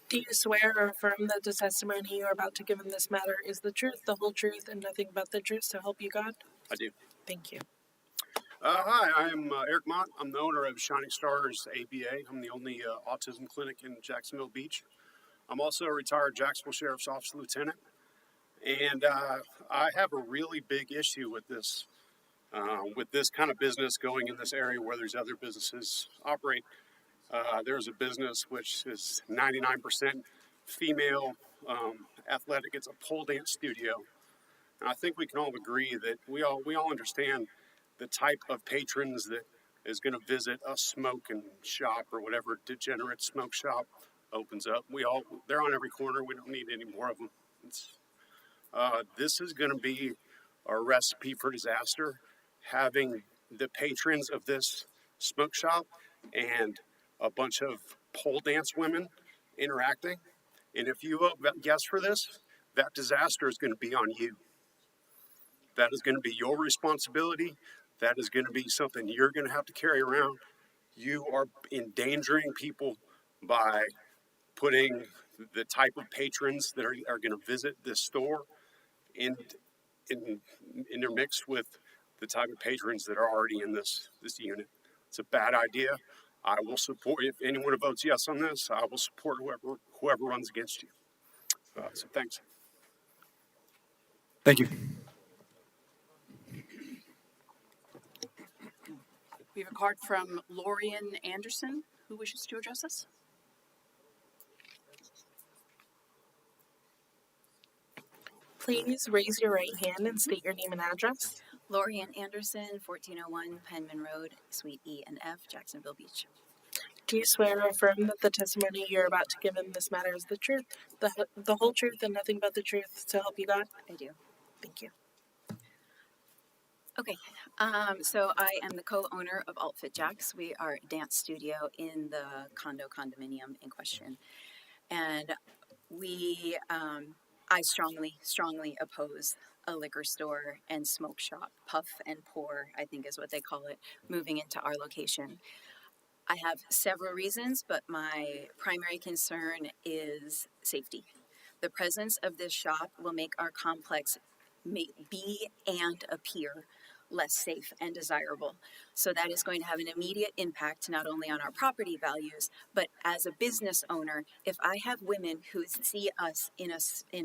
Do you swear or affirm that the testimony you are about to give in this matter is the truth, the whole truth, and nothing but the truth, so help you God? I do. Thank you. Hi, I am Eric Mott. I'm the owner of Shining Stars ABA. I'm the only autism clinic in Jacksonville Beach. I'm also a retired Jacksonville Sheriff's Office lieutenant. And I have a really big issue with this kind of business going in this area where there's other businesses operate. There's a business which is 99% female athletic. It's a pole dance studio. And I think we can all agree that we all understand the type of patrons that is going to visit a smoke and shop or whatever degenerate smoke shop opens up. They're on every corner. We don't need any more of them. This is going to be a recipe for disaster, having the patrons of this smoke shop and a bunch of pole dance women interacting. And if you vote yes for this, that disaster is going to be on you. That is going to be your responsibility. That is going to be something you're going to have to carry around. You are endangering people by putting the type of patrons that are going to visit this store intermixed with the type of patrons that are already in this unit. It's a bad idea. I will support, if anyone votes yes on this, I will support whoever runs against you. So thanks. Thank you. We have a card from Lorian Anderson, who wishes to address us. Please raise your right hand and state your name and address. Lorian Anderson, 1401 Penman Road, Suite E and F, Jacksonville Beach. Do you swear or affirm that the testimony you're about to give in this matter is the truth, the whole truth, and nothing but the truth, so help you God? I do. Thank you. Okay, so I am the co-owner of Outfit Jacks. We are a dance studio in the condominium in question. And I strongly oppose a liquor store and smoke shop, puff and pour, I think is what they call it, moving into our location. I have several reasons, but my primary concern is safety. The presence of this shop will make our complex be and appear less safe and desirable. So that is going to have an immediate impact not only on our property values, but as a business owner, if I have women who see us in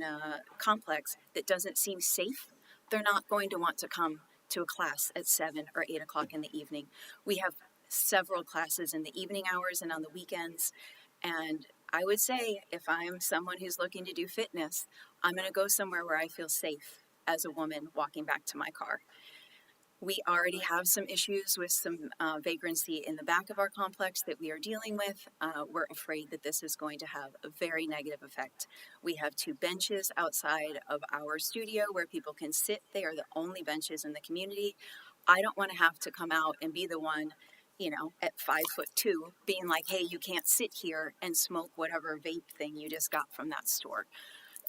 a complex that doesn't seem safe, they're not going to want to come to a class at 7 or 8 o'clock in the evening. We have several classes in the evening hours and on the weekends. And I would say if I'm someone who's looking to do fitness, I'm going to go somewhere where I feel safe as a woman walking back to my car. We already have some issues with some vagrancy in the back of our complex that we are dealing with. We're afraid that this is going to have a very negative effect. We have 2 benches outside of our studio where people can sit. They are the only benches in the community. I don't want to have to come out and be the one, you know, at 5'2", being like, hey, you can't sit here and smoke whatever vape thing you just got from that store.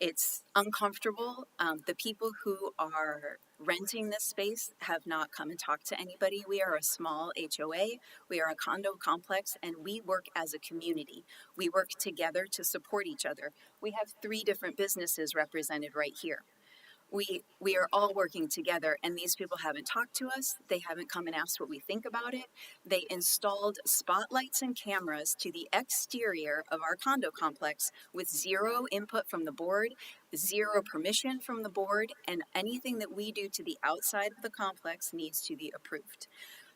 It's uncomfortable. The people who are renting this space have not come and talked to anybody. We are a small HOA. We are a condo complex, and we work as a community. We work together to support each other. We have 3 different businesses represented right here. We are all working together, and these people haven't talked to us. They haven't come and asked what we think about it. They installed spotlights and cameras to the exterior of our condo complex with 0 input from the board, 0 permission from the board, and anything that we do to the outside of the complex needs to be approved.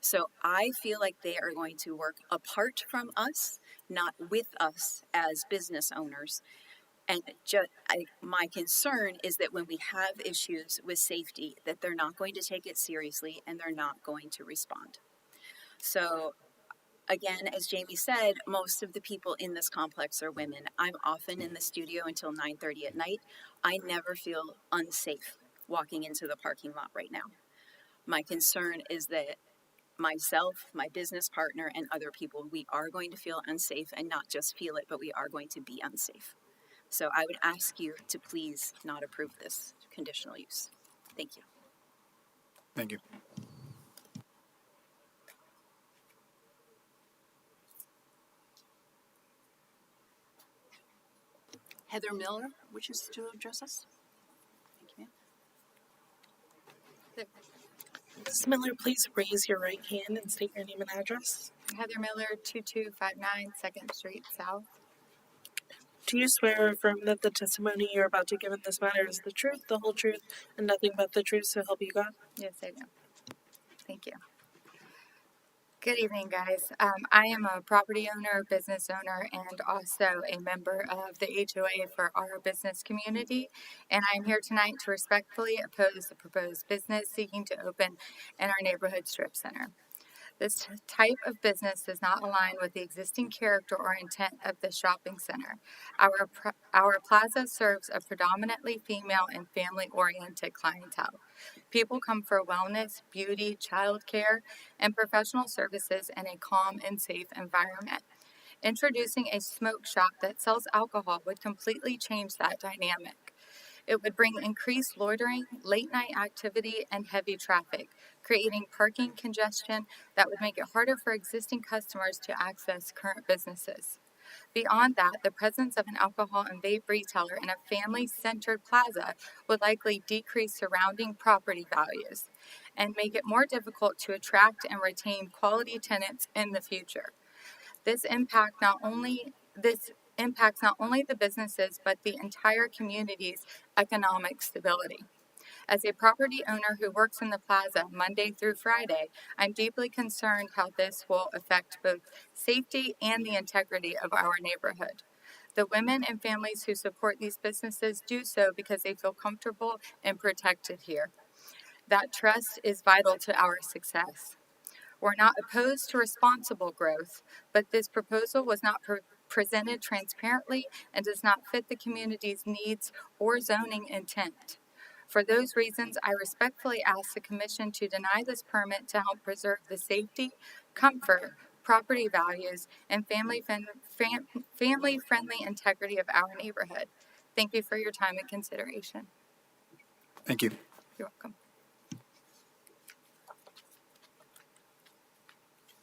So I feel like they are going to work apart from us, not with us as business owners. And my concern is that when we have issues with safety, that they're not going to take it seriously and they're not going to respond. So again, as Jamie said, most of the people in this complex are women. I'm often in the studio until 9:30 at night. I never feel unsafe walking into the parking lot right now. My concern is that myself, my business partner, and other people, we are going to feel unsafe, and not just feel it, but we are going to be unsafe. So I would ask you to please not approve this conditional use. Thank you. Thank you. Heather Miller wishes to address us. Thank you. Ms. Miller, please raise your right hand and state your name and address. Heather Miller, 2259 2nd Street South. Do you swear or affirm that the testimony you're about to give in this matter is the truth, the whole truth, and nothing but the truth, so help you God? Yes, I do. Thank you. Good evening, guys. I am a property owner, business owner, and also a member of the HOA for our business community. And I'm here tonight to respectfully oppose the proposed business seeking to open in our neighborhood strip center. This type of business does not align with the existing character or intent of the shopping center. Our plaza serves a predominantly female and family-oriented clientele. People come for wellness, beauty, childcare, and professional services in a calm and safe environment. Introducing a smoke shop that sells alcohol would completely change that dynamic. It would bring increased loitering, late-night activity, and heavy traffic, creating parking congestion that would make it harder for existing customers to access current businesses. Beyond that, the presence of an alcohol and vape retailer in a family-centered plaza would likely decrease surrounding property values and make it more difficult to attract and retain quality tenants in the future. This impacts not only the businesses, but the entire community's economic stability. As a property owner who works in the plaza Monday through Friday, I'm deeply concerned how this will affect both safety and the integrity of our neighborhood. The women and families who support these businesses do so because they feel comfortable and protected here. That trust is vital to our success. We're not opposed to responsible growth, but this proposal was not presented transparently and does not fit the community's needs or zoning intent. For those reasons, I respectfully ask the Commission to deny this permit to help preserve the safety, comfort, property values, and family-friendly integrity of our neighborhood. Thank you for your time and consideration. Thank you. You're welcome.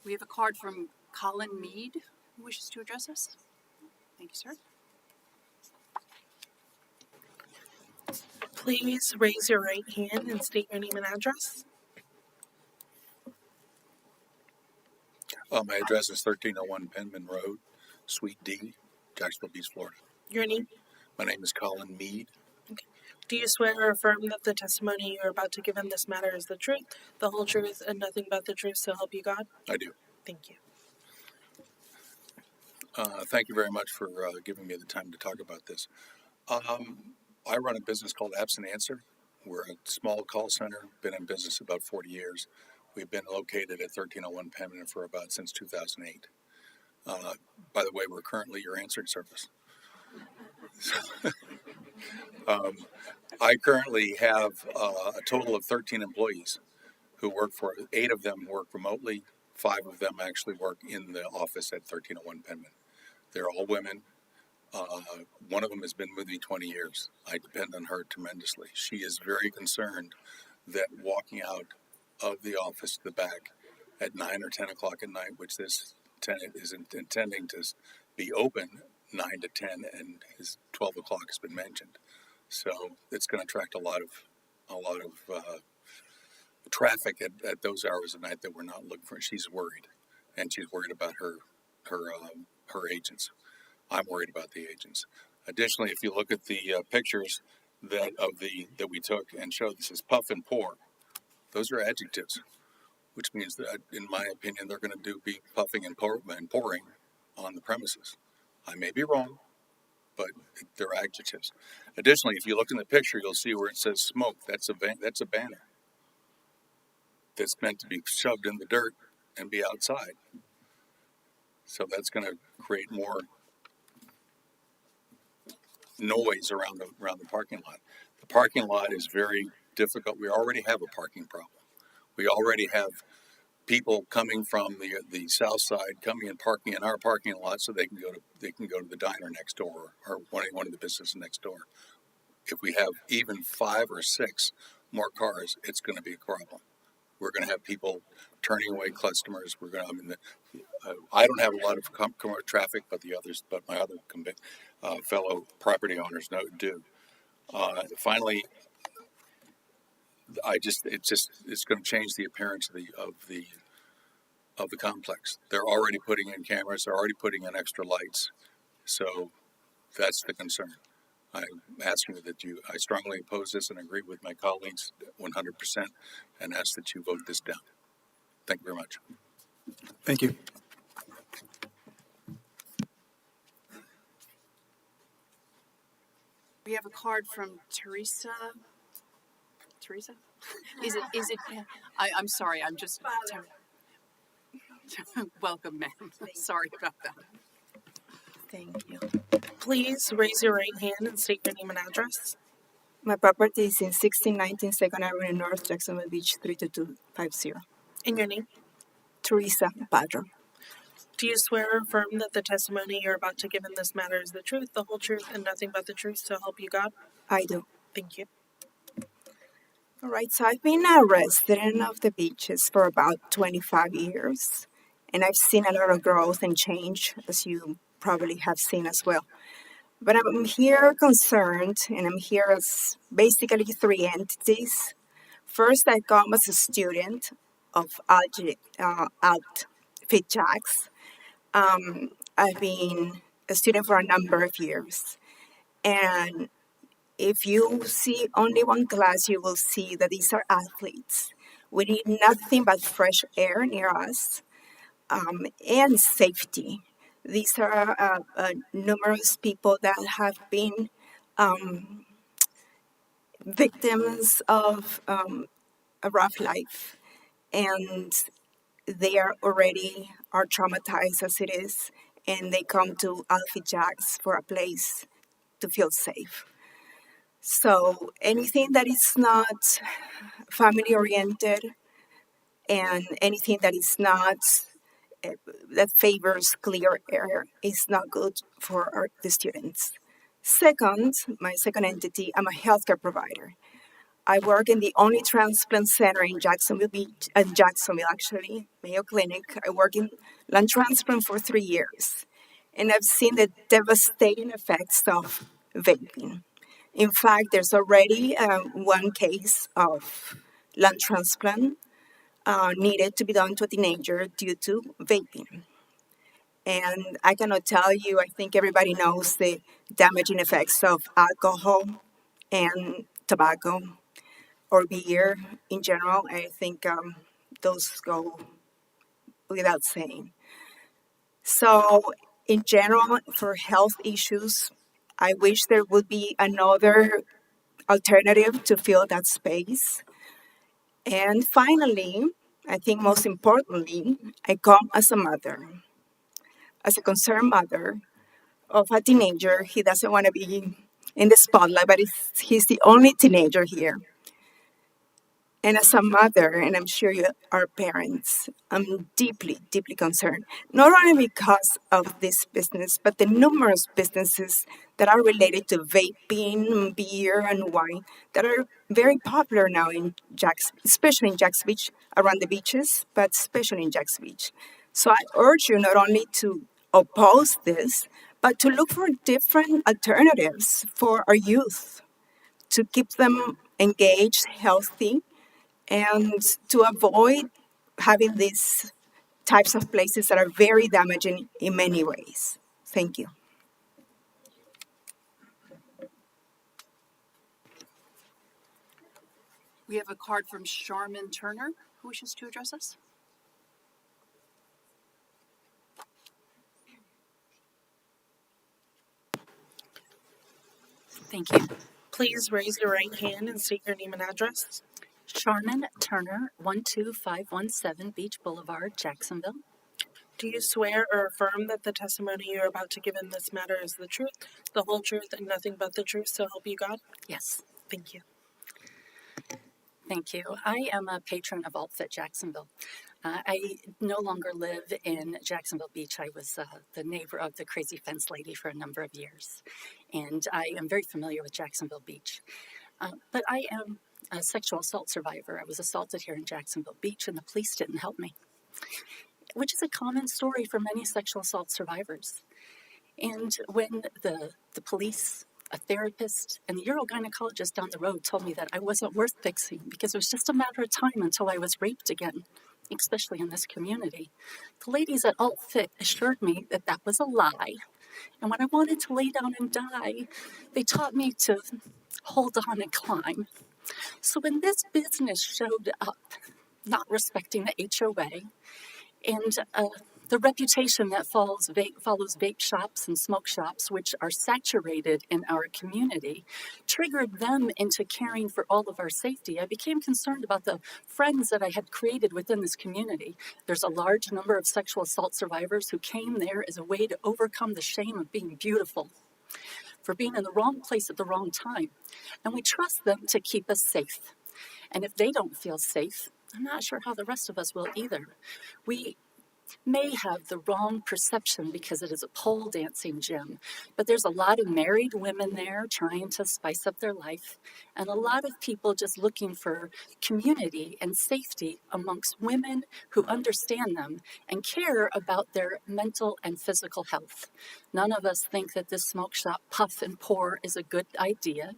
We have a card from Colin Mead, who wishes to address us. Thank you, sir. Please raise your right hand and state your name and address. My address is 1301 Penman Road, Suite D, Jacksonville Beach, Florida. Your name? My name is Colin Mead. Okay. Do you swear or affirm that the testimony you're about to give in this matter is the truth, the whole truth, and nothing but the truth, so help you God? I do. Thank you. Thank you very much for giving me the time to talk about this. I run a business called Absent Answer. We're a small call center, been in business about 40 years. We've been located at 1301 Penman for about since 2008. By the way, we're currently your answering service. I currently have a total of 13 employees who work for 8 of them work remotely. 5 of them actually work in the office at 1301 Penman. They're all women. One of them has been with me 20 years. I depend on her tremendously. She is very concerned that walking out of the office to the back at 9 or 10 o'clock at night, which this tenant is intending to be open 9 to 10, and his 12 o'clock has been mentioned. So it's going to attract a lot of traffic at those hours of night that we're not looking for. She's worried, and she's worried about her agents. I'm worried about the agents. Additionally, if you look at the pictures that we took and showed, this is puff and pour. Those are adjectives, which means that, in my opinion, they're going to be puffing and pouring on the premises. I may be wrong, but they're adjectives. Additionally, if you look in the picture, you'll see where it says smoke. That's a banner that's meant to be shoved in the dirt and be outside. So that's going to create more noise around the parking lot. The parking lot is very difficult. We already have a parking problem. We already have people coming from the south side coming and parking in our parking lot so they can go to the diner next door or one of the businesses next door. If we have even 5 or 6 more cars, it's going to be a problem. We're going to have people turning away customers. I don't have a lot of traffic, but my other fellow property owners do. Finally, it's going to change the appearance of the complex. They're already putting in cameras. They're already putting in extra lights. So that's the concern. I'm asking that I strongly oppose this and agree with my colleagues 100% and ask that you vote this down. Thank you very much. Thank you. We have a card from Teresa. Teresa? Is it? I'm sorry. I'm just. Welcome, ma'am. Sorry about that. Thank you. Please raise your right hand and state your name and address. My property is in 1619 2nd Avenue North, Jacksonville Beach, 32250. And your name? Teresa Padro. Do you swear or affirm that the testimony you're about to give in this matter is the truth, the whole truth, and nothing but the truth, so help you God? I do. Thank you. All right, so I've been a resident of the beaches for about 25 years, and I've seen a lot of growth and change, as you probably have seen as well. But I'm here concerned, and I'm here as basically 3 entities. First, I come as a student of Outfit Jacks. I've been a student for a number of years. And if you see only one class, you will see that these are athletes. We need nothing but fresh air near us and safety. These are numerous people that have been victims of a rough life, and they are traumatized as it is, and they come to Outfit Jacks for a place to feel safe. So anything that is not family oriented and anything that is not that favors clear air is not good for the students. Second, my second entity, I'm a healthcare provider. I work in the only transplant center in Jacksonville Beach, actually, Mayo Clinic. I work in lung transplant for 3 years, and I've seen the devastating effects of vaping. In fact, there's already one case of lung transplant needed to be done to a teenager due to vaping. And I cannot tell you, I think everybody knows the damaging effects of alcohol and tobacco or beer in general. I think those go without saying. So in general, for health issues, I wish there would be another alternative to fill that space. And finally, I think most importantly, I come as a mother, as a concerned mother of a teenager. He doesn't want to be in the spotlight, but he's the only teenager here. And as a mother, and I'm sure you are parents, I'm deeply, deeply concerned, not only because of this business, but the numerous businesses that are related to vaping, beer, and wine that are very popular now in especially in Jax Beach, around the beaches, but especially in Jax Beach. So I urge you not only to oppose this, but to look for different alternatives for our youth, to keep them engaged, healthy, and to avoid having these types of places that are very damaging in many ways. Thank you. We have a card from Charmin Turner, who wishes to address us. Thank you. Please raise your right hand and state your name and address. Charmin Turner, 12517 Beach Boulevard, Jacksonville. Do you swear or affirm that the testimony you are about to give in this matter is the truth, the whole truth, and nothing but the truth, so help you God? Yes. Thank you. Thank you. I am a patron of Alt-Fit Jacksonville. I no longer live in Jacksonville Beach. I was the neighbor of the crazy fence lady for a number of years, and I am very familiar with Jacksonville Beach. But I am a sexual assault survivor. I was assaulted here in Jacksonville Beach, and the police didn't help me, which is a common story for many sexual assault survivors. And when the police, a therapist, and the urogynecologist down the road told me that I wasn't worth fixing because it was just a matter of time until I was raped again, especially in this community, the ladies at Alt-Fit assured me that that was a lie. And when I wanted to lay down and die, they taught me to hold on and climb. So when this business showed up, not respecting the HOA, and the reputation that follows vape shops and smoke shops, which are saturated in our community, triggered them into caring for all of our safety. I became concerned about the friends that I had created within this community. There's a large number of sexual assault survivors who came there as a way to overcome the shame of being beautiful, for being in the wrong place at the wrong time. And we trust them to keep us safe. And if they don't feel safe, I'm not sure how the rest of us will either. We may have the wrong perception because it is a pole dancing gym, but there's a lot of married women there trying to spice up their life, and a lot of people just looking for community and safety amongst women who understand them and care about their mental and physical health. None of us think that this smoke shop puff and pour is a good idea.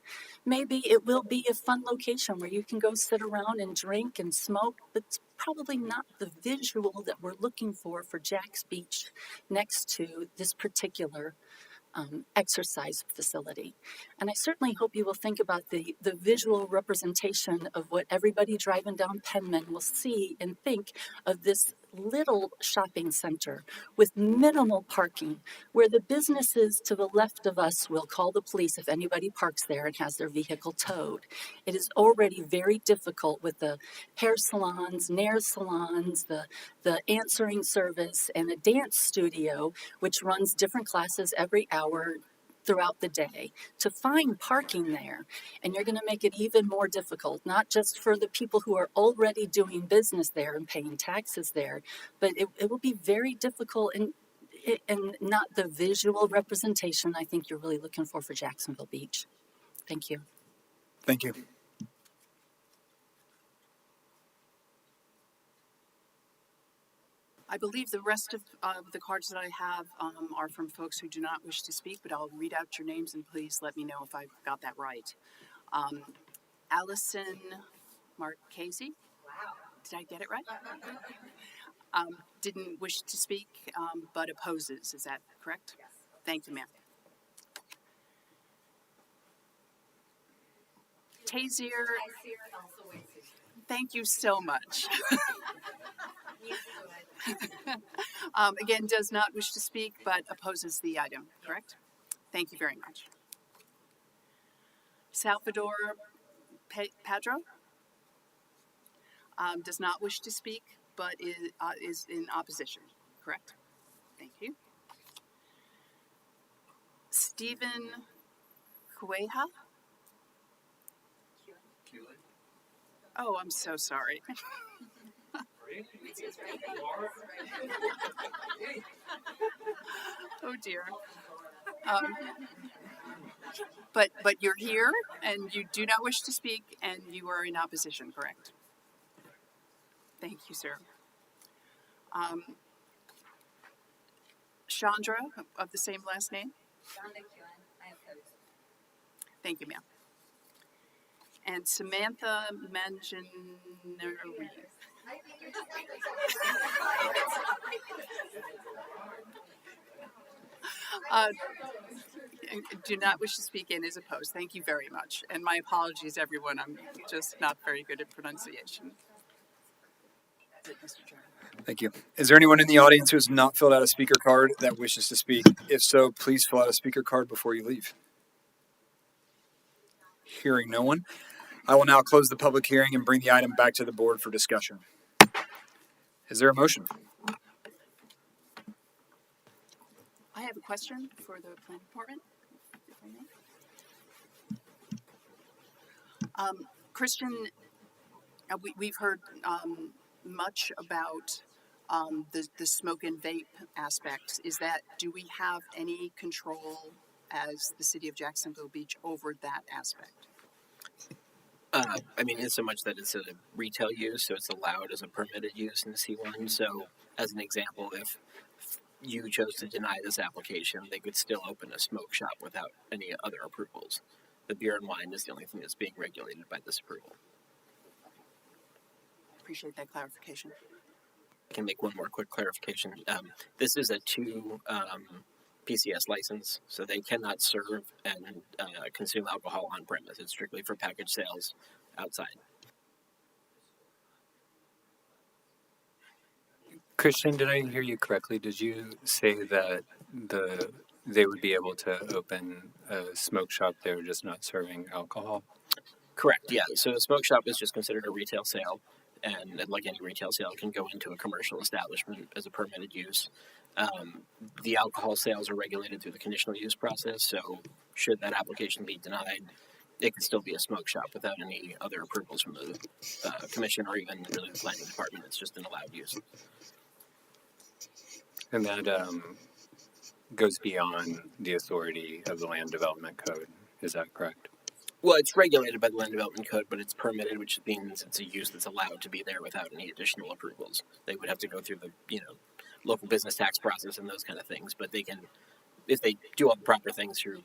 Maybe it will be a fun location where you can go sit around and drink and smoke, but it's probably not the visual that we're looking for Jax Beach next to this particular exercise facility. And I certainly hope you will think about the visual representation of what everybody driving down Penman will see and think of this little shopping center with minimal parking, where the businesses to the left of us will call the police if anybody parks there and has their vehicle towed. It is already very difficult with the hair salons, nail salons, the answering service, and the dance studio, which runs different classes every hour throughout the day, to find parking there. And you're going to make it even more difficult, not just for the people who are already doing business there and paying taxes there, but it will be very difficult and not the visual representation I think you're really looking for Jacksonville Beach. Thank you. Thank you. I believe the rest of the cards that I have are from folks who do not wish to speak, but I'll read out your names and please let me know if I got that right. Allison Marchese. Wow. Did I get it right? Didn't wish to speak, but opposes. Is that correct? Yes. Thank you, ma'am. Tazier. Thank you so much. Again, does not wish to speak, but opposes the item, correct? Thank you very much. Salvador Padro does not wish to speak, but is in opposition. Correct? Thank you. Stephen Cueja. Oh, I'm so sorry. Oh dear. But you're here and you do not wish to speak and you are in opposition, correct? Thank you, sir. Chandra, of the same last name? Thank you, ma'am. And Samantha Mangineri. Do not wish to speak and is opposed. Thank you very much. And my apologies, everyone. I'm just not very good at pronunciation. That's it, Mr. Chairman. Thank you. Is there anyone in the audience who has not filled out a speaker card that wishes to speak? If so, please fill out a speaker card before you leave. Hearing no one, I will now close the public hearing and bring the item back to the board for discussion. Is there a motion? I have a question for the planning department, if I may. Christian, we've heard much about the smoke and vape aspects. Do we have any control as the city of Jacksonville Beach over that aspect? I mean, in so much that it's a retail use, so it's allowed as a permitted use in C1. So, as an example, if you chose to deny this application, they could still open a smoke shop without any other approvals. The beer and wine is the only thing that's being regulated by this approval. Appreciate that clarification. I can make one more quick clarification. This is a 2 PCS license, so they cannot serve and consume alcohol on premise. It's strictly for package sales outside. Christian, did I hear you correctly? Did you say that they would be able to open a smoke shop, they were just not serving alcohol? Correct, yeah. So a smoke shop is just considered a retail sale, and like any retail sale, it can go into a commercial establishment as a permitted use. The alcohol sales are regulated through the conditional use process, so should that application be denied, it could still be a smoke shop without any other approvals from the commission or even really the planning department. It's just an allowed use. And that goes beyond the authority of the Land Development Code. Is that correct? Well, it's regulated by the Land Development Code, but it's permitted, which means it's a use that's allowed to be there without any additional approvals. They would have to go through the, local business tax process and those kind of things, but they can, if they do all the proper things through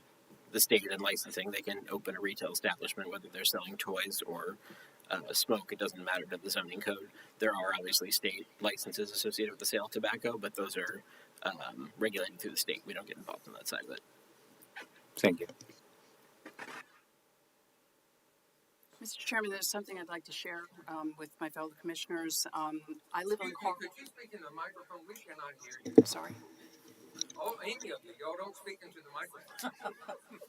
the state and licensing, they can open a retail establishment, whether they're selling toys or smoke. It doesn't matter to the zoning code. There are obviously state licenses associated with the sale of tobacco, but those are regulated through the state. We don't get involved on that side of it. Thank you. Mr. Chairman, there's something I'd like to share with my fellow commissioners. I live on Coral. Could you speak in the microphone? We cannot hear you. Sorry. Oh, any of you, y'all don't speak into the microphone.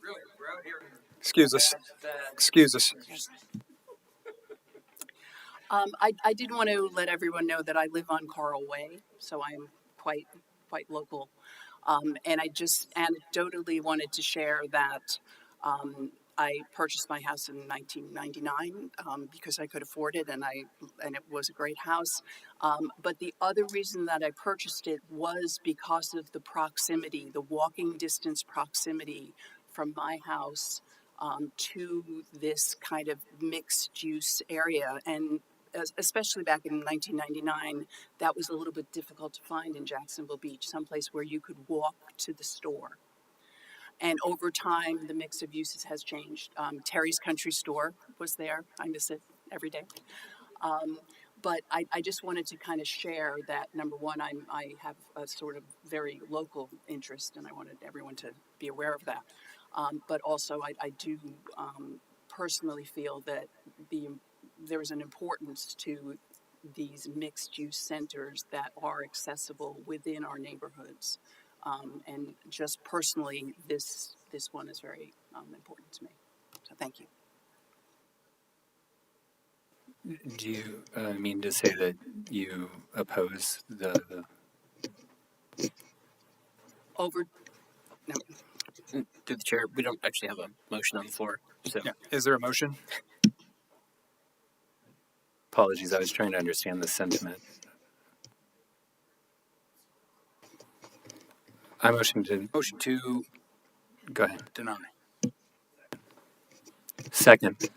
Really, we're out here. Excuse us. Excuse us. I did want to let everyone know that I live on Coral Way, so I'm quite local. And I just anecdotally wanted to share that I purchased my house in 1999 because I could afford it, and it was a great house. But the other reason that I purchased it was because of the proximity, the walking distance proximity from my house to this kind of mixed use area. And especially back in 1999, that was a little bit difficult to find in Jacksonville Beach, someplace where you could walk to the store. And over time, the mix of uses has changed. Terry's Country Store was there. I miss it every day. But I just wanted to kind of share that, number one, I have a sort of very local interest, and I wanted everyone to be aware of that. But also, I do personally feel that there is an importance to these mixed-use centers that are accessible within our neighborhoods. And just personally, this one is very important to me. So thank you. Do you mean to say that you oppose the? Over. No. Through the chair, we don't actually have a motion on the floor. So Yeah. Is there a motion? Apologies, I was trying to understand the sentiment. I motion to Go ahead. Deny. Second.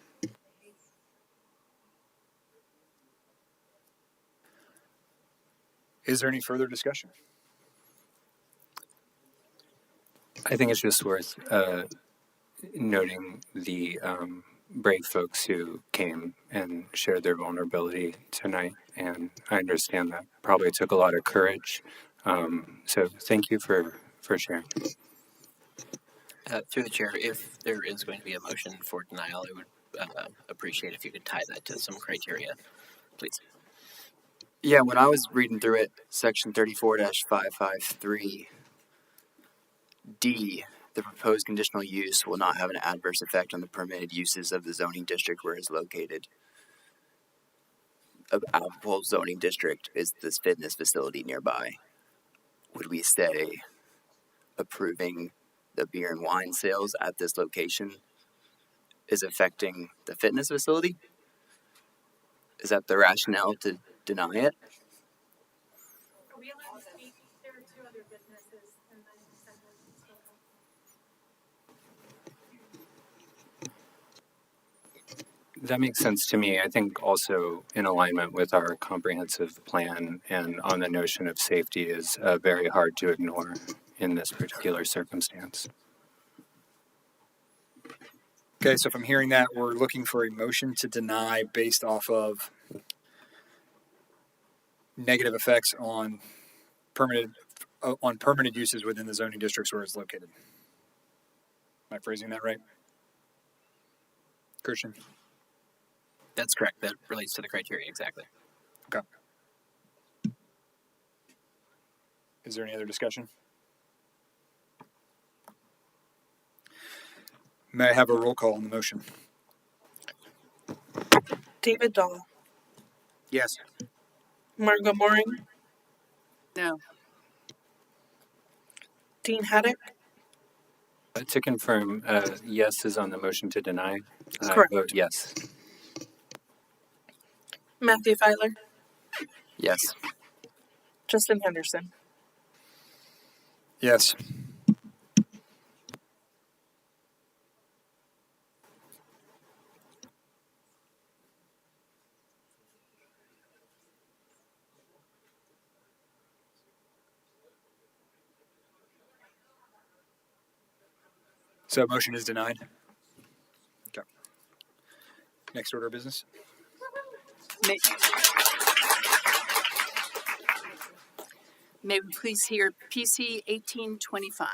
Is there any further discussion? I think it's just worth noting the brave folks who came and shared their vulnerability tonight, and I understand that probably took a lot of courage. So thank you for sharing. through the chair, if there is going to be a motion for denial, I would appreciate if you could tie that to some criteria, please. Yeah, when I was reading through it, section 34-553D, the proposed conditional use will not have an adverse effect on the permitted uses of the zoning district where it is located. A applicable zoning district is this fitness facility nearby. Would we say approving the beer and wine sales at this location is affecting the fitness facility? Is that the rationale to deny it? Are we allowed to speak? There are two other businesses in the sentence. That makes sense to me. I think also in alignment with our comprehensive plan and on the notion of safety is very hard to ignore in this particular circumstance. Okay, so if I'm hearing that, we're looking for a motion to deny based off of negative effects on permitted uses within the zoning districts where it's located. Am I phrasing that right? Christian? That's correct. That relates to the criteria exactly. Okay. Is there any other discussion? May I have a roll call on the motion? David Dahl, Yes. Margot Mooring, No. Dean Haddock, To confirm, yes is on the motion to deny. Correct. I vote yes. Matthew Filer, Yes. Justin Henderson. Yes. So motion is denied. Okay. Next order of business. May we please hear PC 1825?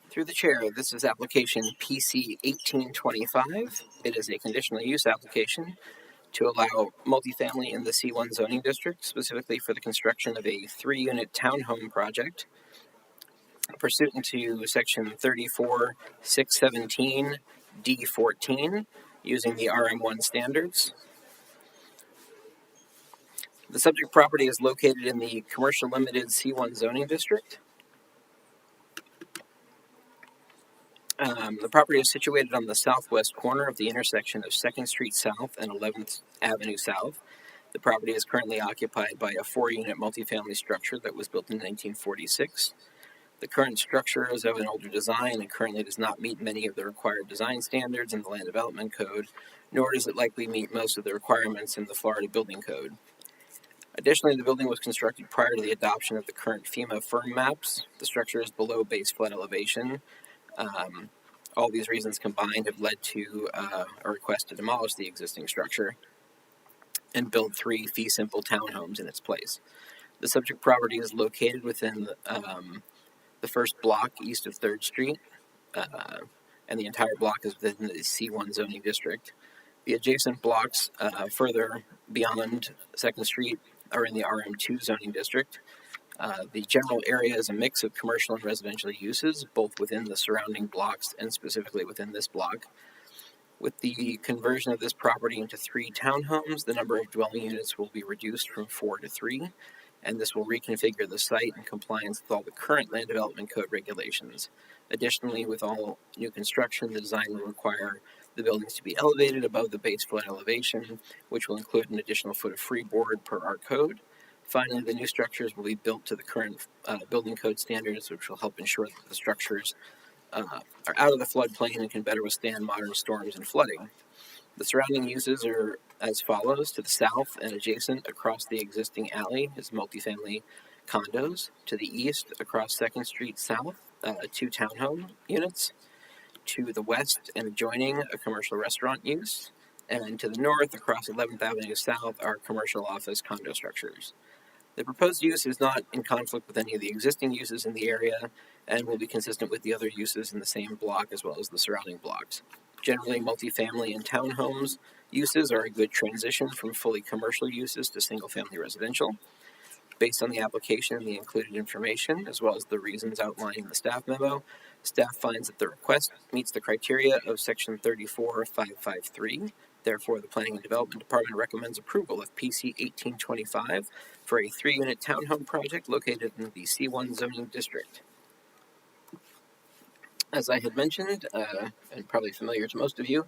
Through the chair, this is application PC 1825. It is a conditional use application to allow multifamily in the C1 zoning district, specifically for the construction of a 3-unit townhome project pursuant to section 34-617 D14 using the RM1 standards. The subject property is located in the commercial limited C1 zoning district. The property is situated on the southwest corner of the intersection of 2nd Street South and 11th Avenue South. The property is currently occupied by a 4-unit multifamily structure that was built in 1946. The current structure is of an older design and currently does not meet many of the required design standards in the Land Development Code, nor does it likely meet most of the requirements in the Florida Building Code. Additionally, the building was constructed prior to the adoption of the current FEMA firm maps. The structure is below base flood elevation. All these reasons combined have led to a request to demolish the existing structure and build 3 fee simple townhomes in its place. The subject property is located within the first block east of 3rd Street. and the entire block is within the C1 zoning district. The adjacent blocks further beyond 2nd Street are in the RM2 zoning district. The general area is a mix of commercial and residential uses, both within the surrounding blocks and specifically within this block. With the conversion of this property into 3 townhomes, the number of dwelling units will be reduced from 4 to 3, and this will reconfigure the site in compliance with all the current land development code regulations. Additionally, with all new construction, the design will require the buildings to be elevated above the base flood elevation, which will include an additional foot of freeboard per our code. Finally, the new structures will be built to the current building code standards, which will help ensure that the structures are out of the floodplain and can better withstand modern storms and flooding. The surrounding uses are as follows. To the south and adjacent across the existing alley is multifamily condos. To the east, across 2nd Street South, 2 townhome units. To the west and adjoining, a commercial restaurant use. And to the north, across 11th Avenue South, are commercial office condo structures. The proposed use is not in conflict with any of the existing uses in the area and will be consistent with the other uses in the same block as well as the surrounding blocks. Generally, multifamily and townhomes uses are a good transition from fully commercial uses to single-family residential. Based on the application and the included information, as well as the reasons outlined in the staff memo, staff finds that the request meets the criteria of Section 34553. Therefore, the Planning and Development Department recommends approval of PC 1825 for a 3-unit townhome project located in the C1 zoning district. As I had mentioned, and probably familiar to most of you,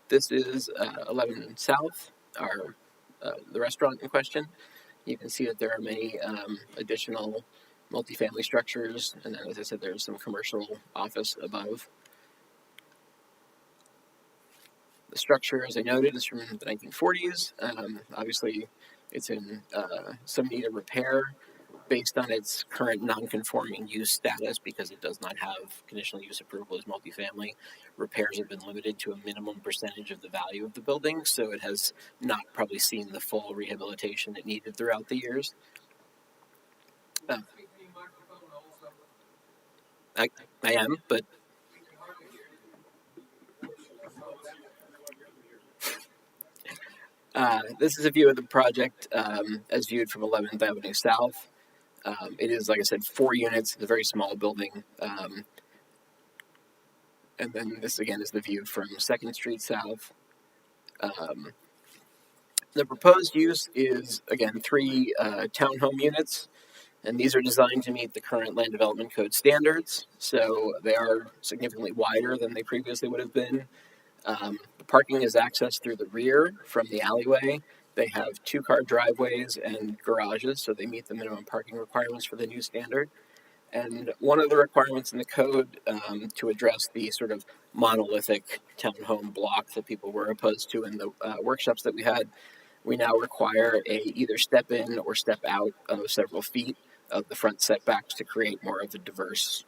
this is 11 South, the restaurant in question. You can see that there are many additional multifamily structures, and then, as I said, there's some commercial office above. The structure, as I noted, is from the 1940s. Obviously, it's in some need of repair based on its current non-conforming use status because it does not have conditional use approval as multifamily. Repairs have been limited to a minimum percentage of the value of the building, so it has not probably seen the full rehabilitation it needed throughout the years. I am, but this is a view of the project as viewed from 11th Avenue South. It is, like I said, 4 units. It's a very small building. And then this, again, is the view from 2nd Street South. The proposed use is, again, 3 townhome units. And these are designed to meet the current Land Development Code standards. So they are significantly wider than they previously would have been. The parking is accessed through the rear from the alleyway. They have 2-car driveways and garages, so they meet the minimum parking requirements for the new standard. And one of the requirements in the code to address the sort of monolithic townhome block that people were opposed to in the workshops that we had, we now require a either step in or step out of several feet of the front setbacks to create more of a diverse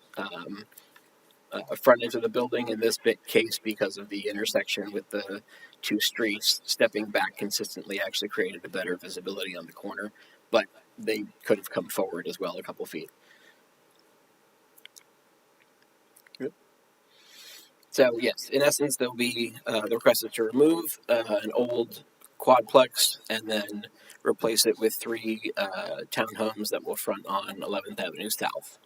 frontage of the building. In this case, because of the intersection with the 2 streets, stepping back consistently actually created a better visibility on the corner, but they could have come forward as well a couple feet. Good. So yes, in essence, there'll be the request is to remove an old quadplex and then replace it with 3 townhomes that will front on 11th Avenue South.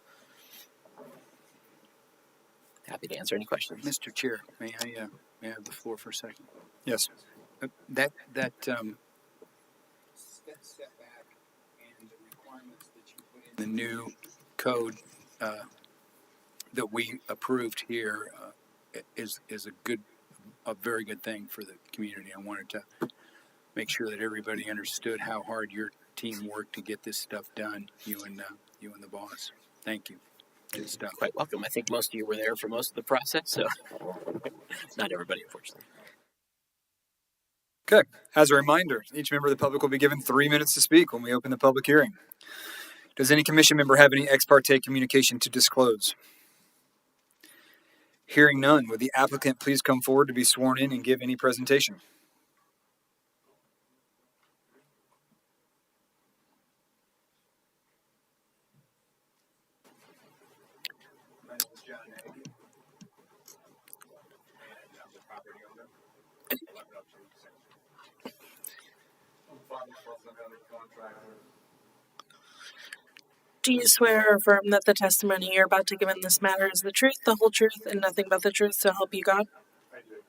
Happy to answer any questions. Mr. Chair, may I have the floor for a second? Yes. That setback and the requirements that you put in the new code that we approved here is a very good thing for the community. I wanted to make sure that everybody understood how hard your team worked to get this stuff done. You and the boss. Thank you. Good stuff. Quite welcome. I think most of you were there for most of the process, so not everybody, unfortunately. Okay. As a reminder, each member of the public will be given 3 minutes to speak when we open the public hearing. Does any commission member have any ex parte communication to disclose? Hearing none, would the applicant please come forward to be sworn in and give any presentation? Do you swear or affirm that the testimony you're about to give in this matter is the truth, the whole truth, and nothing but the truth, so help you God? I do.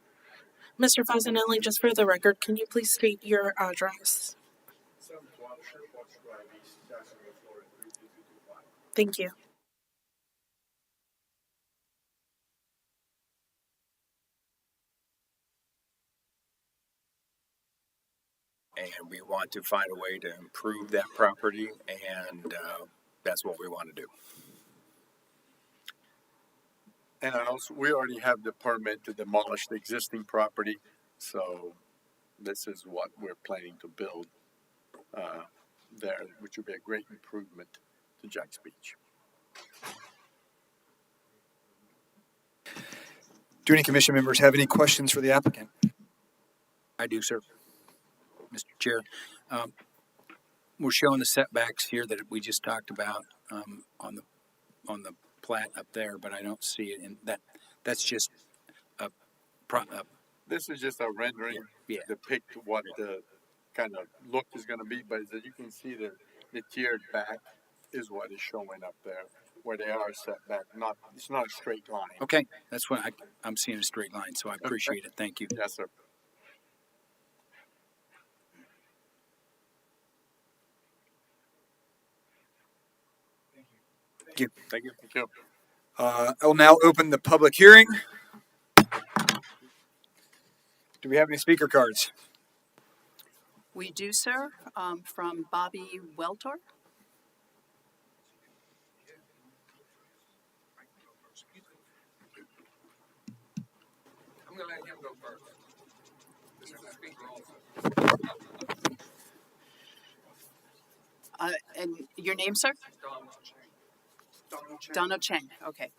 Mr. Fasanelli, just for the record, can you please state your address? 7 Watership, Watch Drive East, Jacksonville, Florida, 32225. Thank you. And we want to find a way to improve that property, and that's what we want to do. And also, we already have the permit to demolish the existing property, so this is what we're planning to build there, which would be a great improvement to Jack's Beach. Do any commission members have any questions for the applicant? I do, sir. Mr. Chair, we're showing the setbacks here that we just talked about on the plat up there, but I don't see it in that. That's just a This is just a rendering to depict what the kind of look is going to be, but as you can see, the tiered back is what is showing up there, where they are set back. It's not a straight line. Okay, that's what I'm seeing a straight line, so I appreciate it. Thank you. Yes, sir. Thank you. Thank you. Thank you. I will now open the public hearing. Do we have any speaker cards? We do, sir, from Bobby Weltor. I'm going to let him go first. This is the speaker also. And your name, sir? Donald Chang. Okay.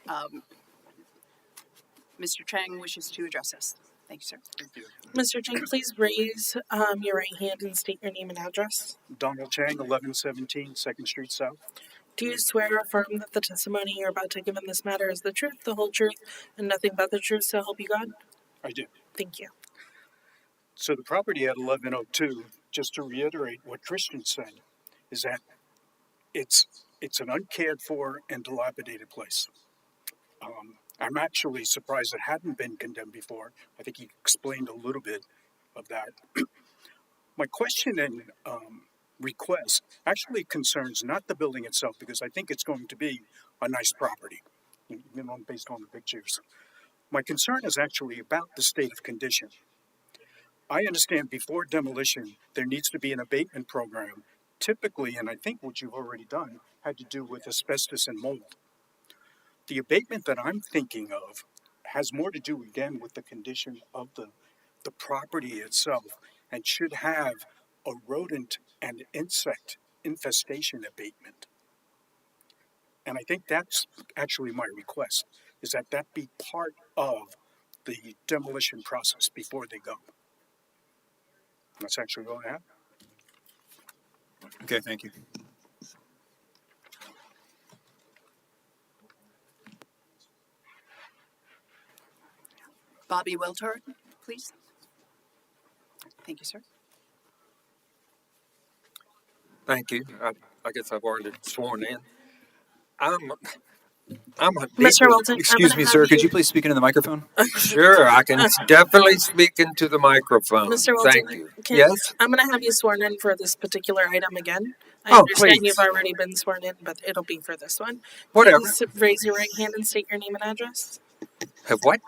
Mr. Chang wishes to address us. Thank you, sir. Thank you. Mr. Chang, please raise your right hand and state your name and address. Donald Chang, 1117 2nd Street South. Do you swear or affirm that the testimony you're about to give in this matter is the truth, the whole truth, and nothing but the truth, so help you God? I do. Thank you. So the property at 1102, just to reiterate what Christian said, is that it's an uncared for and dilapidated place. I'm actually surprised it hadn't been condemned before. I think he explained a little bit of that. My question and request actually concerns not the building itself, because I think it's going to be a nice property, based on the pictures. My concern is actually about the state of condition. I understand before demolition, there needs to be an abatement program, typically, and I think what you've already done, had to do with asbestos and mold. The abatement that I'm thinking of has more to do, again, with the condition of the property itself, and should have a rodent and insect infestation abatement. And I think that's actually my request, is that be part of the demolition process before they go. That's actually all I have. Okay, thank you. Bobby Weltor, please. Thank you, sir. Thank you. I guess I've already sworn in. I'm a Mr. Wilton, Excuse me, sir. Could you please speak into the microphone? Sure, I can definitely speak into the microphone. Mr. Wilton, Thank you. can- Yes? I'm going to have you sworn in for this particular item again. I Oh, understand please. you've already been sworn in, but it'll be for this one. Whatever. Please raise your right hand and state your name and address. Have what?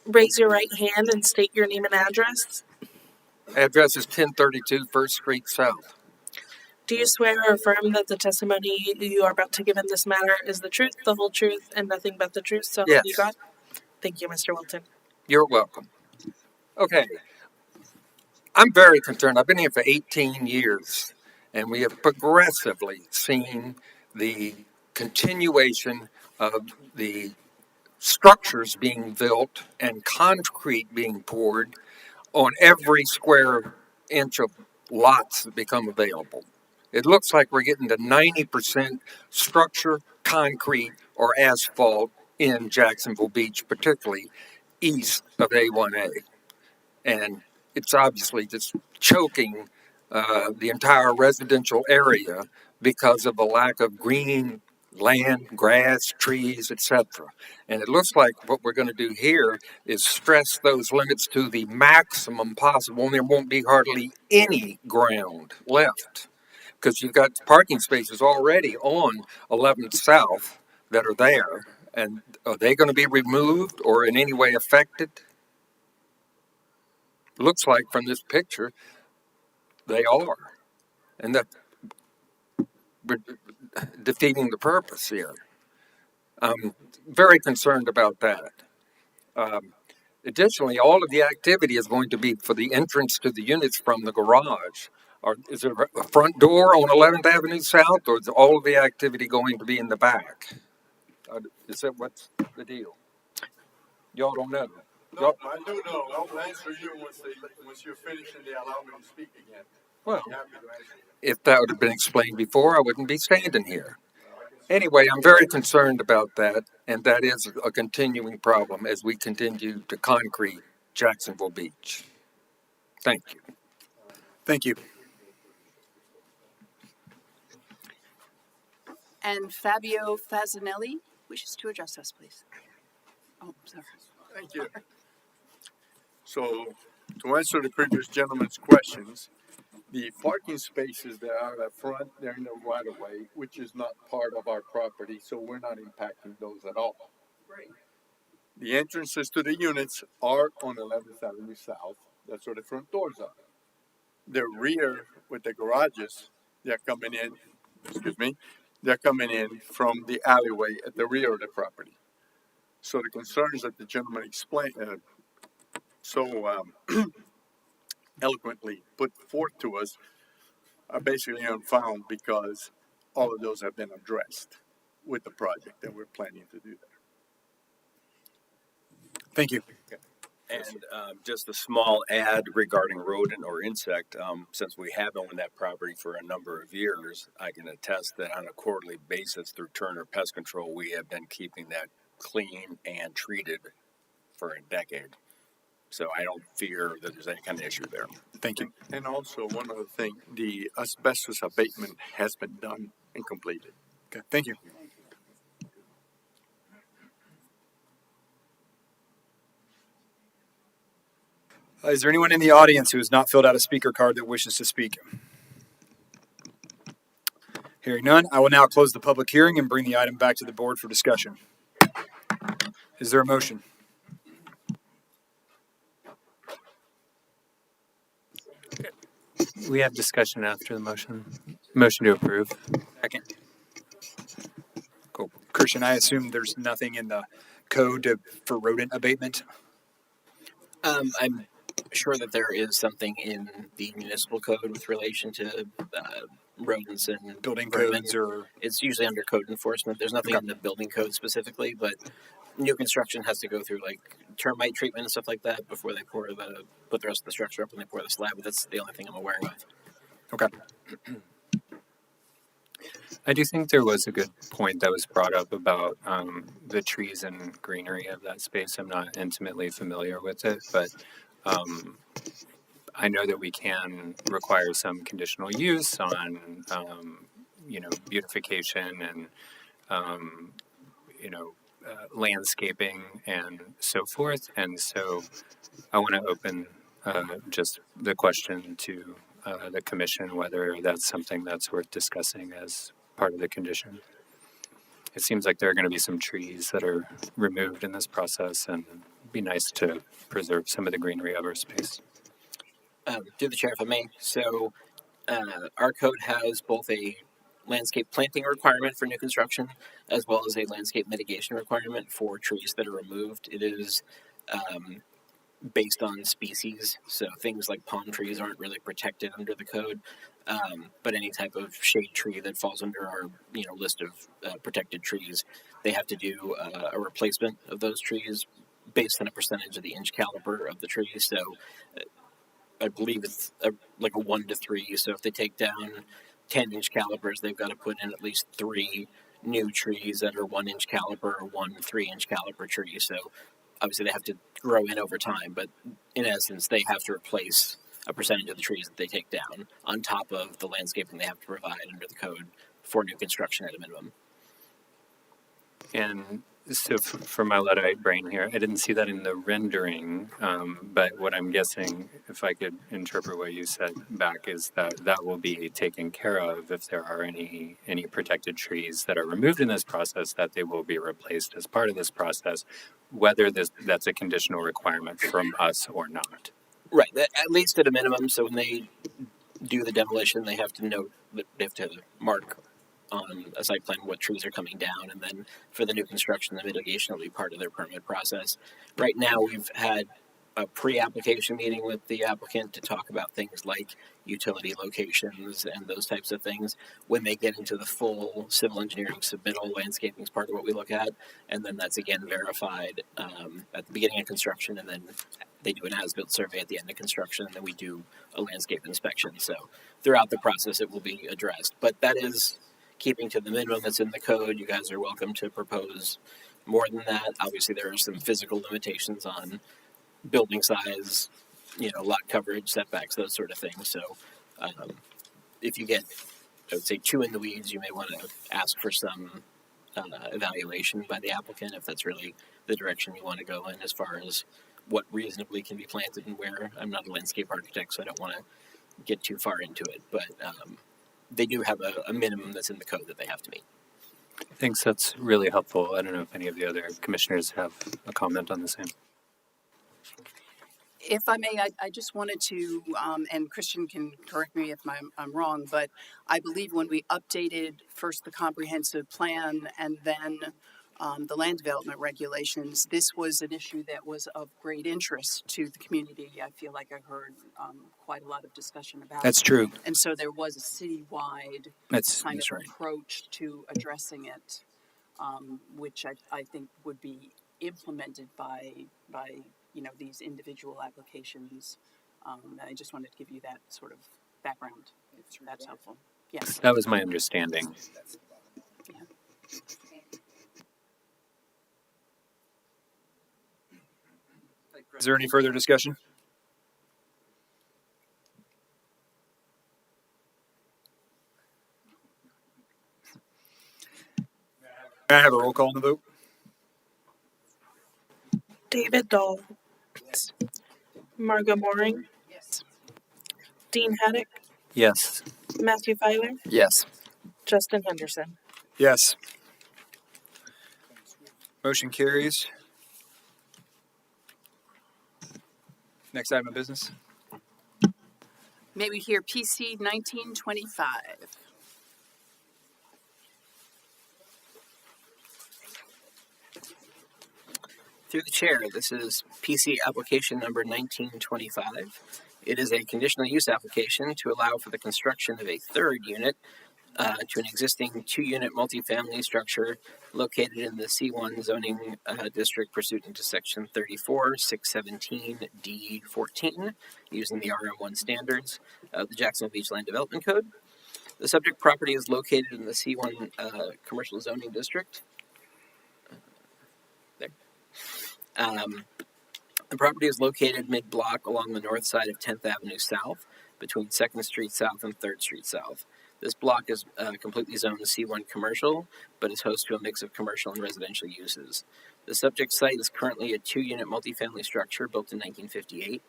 Raise your right hand and state your name and address. Address is 1032 First Street South. Do you swear or affirm that the testimony you are about to give in this matter is the truth, the whole truth, and nothing but the truth, so help Yes. you God? Thank you, Mr. Wilton. You're welcome. Okay. I'm very concerned. I've been here for 18 years, and we have progressively seen the continuation of the structures being built and concrete being poured on every square inch of lots that become available. It looks like we're getting to 90% structure, concrete, or asphalt in Jacksonville Beach, particularly east of A1A. And it's obviously just choking the entire residential area because of a lack of green land, grass, trees, etc. And it looks like what we're going to do here is stress those limits to the maximum possible, and there won't be hardly any ground left because you've got parking spaces already on 11th South that are there. And are they going to be removed or in any way affected? Looks like from this picture they are. And that we're defeating the purpose here. I'm very concerned about that. Additionally, all of the activity is going to be for the entrance to the units from the garage. Or is there a front door on 11th Avenue South, or is all of the activity going to be in the back? Is that what's the deal? Y'all don't know. No, I do know. I'll answer you once you're finished and they allow me to speak again. Well, I'm happy to answer. if that would have been explained before, I wouldn't be standing here. Anyway, I'm very concerned about that, and that is a continuing problem as we continue to concrete Jacksonville Beach. Thank you. Thank you. And Fabio Fazinelli wishes to address us, please. Oh, sorry. Thank you. So, to answer the previous gentleman's questions, the parking spaces that are at front, they're in the right of way, which is not part of our property, so we're not impacting those at all. Right. The entrances to the units are on 11th Avenue South. That's where the front doors are. The rear with the garages, they're coming in, they're coming in from the alleyway at the rear of the property. So the concerns that the gentleman explained, eloquently put forth to us are basically unfound because all of those have been addressed with the project that we're planning to do there. Thank you. And just a small add regarding rodent or insect. Since we have owned that property for a number of years, I can attest that on a quarterly basis through Turner Pest Control, we have been keeping that clean and treated for a decade. So I don't fear that there's any kind of issue there. Thank you. And also, one other thing, the asbestos abatement has been done and completed. Okay, thank you. Is there anyone in the audience who has not filled out a speaker card that wishes to speak? Hearing none, I will now close the public hearing and bring the item back to the board for discussion. Is there a motion? We have discussion after the motion. Motion to approve. Second. Cool. Christian, I assume there's nothing in the code for rodent abatement? I'm sure that there is something in the municipal code with relation to rodents and building vermin. codes, or it's usually under code enforcement. There's nothing in the building code specifically, but new construction has to go through like termite treatment and stuff like that before they put the rest of the structure up and they pour the slab. But that's the only thing I'm aware of. Okay. I do think there was a good point that was brought up about the trees and greenery of that space. I'm not intimately familiar with it, but I know that we can require some conditional use on, beautification and, landscaping and so forth. And so I want to open just the question to the commission, whether that's something that's worth discussing as part of the condition. It seems like there are going to be some trees that are removed in this process, and it'd be nice to preserve some of the greenery of our space. Through the chair, if I may. So our code has both a landscape planting requirement for new construction as well as a landscape mitigation requirement for trees that are removed. It is based on species, so things like palm trees aren't really protected under the code, but any type of shade tree that falls under our list of protected trees, they have to do a replacement of those trees based on a percentage of the inch caliber of the tree. So I believe it's like a 1 to 3. So if they take down 10-inch calibers, they've got to put in at least 3 new trees that are 1-inch caliber or 1 3-inch caliber tree. So obviously they have to grow in over time, but in essence, they have to replace a percentage of the trees that they take down on top of the landscaping they have to provide under the code for new construction at a minimum. And so for my Luddite brain here, I didn't see that in the rendering, but what I'm guessing, if I could interpret what you said back, is that that will be taken care of if there are any protected trees that are removed in this process, that they will be replaced as part of this process, whether that's a conditional requirement from us or not. Right, at least at a minimum. So when they do the demolition, they have to note that they have to mark on a site plan what trees are coming down, and then for the new construction, the mitigation will be part of their permit process. Right now, we've had a pre-application meeting with the applicant to talk about things like utility locations and those types of things. When they get into the full civil engineering submittal, landscaping is part of what we look at, and then that's again verified at the beginning of construction, and then they do an as-built survey at the end of construction, and then we do a landscape inspection. So throughout the process, it will be addressed, but that is keeping to the minimum that's in the code. You guys are welcome to propose more than that. Obviously, there are some physical limitations on building size, lot coverage, setbacks, those sort of things. So if you get, I would say, too in the weeds, you may want to ask for some evaluation by the applicant if that's really the direction you want to go in as far as what reasonably can be planted and where. I'm not a landscape architect, so I don't want to get too far into it, but they do have a minimum that's in the code that they have to meet. Thanks, that's really helpful. I don't know if any of the other commissioners have a comment on the same. If I may, I just wanted to, and Christian can correct me if I'm wrong, but I believe when we updated first the comprehensive plan and then the land development regulations, this was an issue that was of great interest to the community. I feel like I heard quite a lot of discussion about That's it. true. And so there was a citywide That's kind of right. approach to addressing it, which I think would be implemented by these individual applications. I just wanted to give you that sort of background, if that's helpful. Yes. That was my understanding. Is there any further discussion? May I have a roll call on the vote? David Dahl. Margot Mooring. Yes. Dean Haddock. Yes. Matthew Filer. Yes. Justin Henderson. Yes. Motion carries. Next item of business. May we hear PC 1925? Through the chair, this is PC application number 1925. It is a conditional use application to allow for the construction of a third unit to an existing 2-unit multifamily structure located in the C1 zoning district pursuant to section 34-617-D14 using the RM1 standards of the Jacksonville Beach Land Development Code. The subject property is located in the C1 commercial zoning district. The property is located mid-block along the north side of 10th Avenue South, between 2nd Street South and 3rd Street South. This block is completely zoned C1 commercial, but is host to a mix of commercial and residential uses. The subject site is currently a 2-unit multifamily structure built in 1958.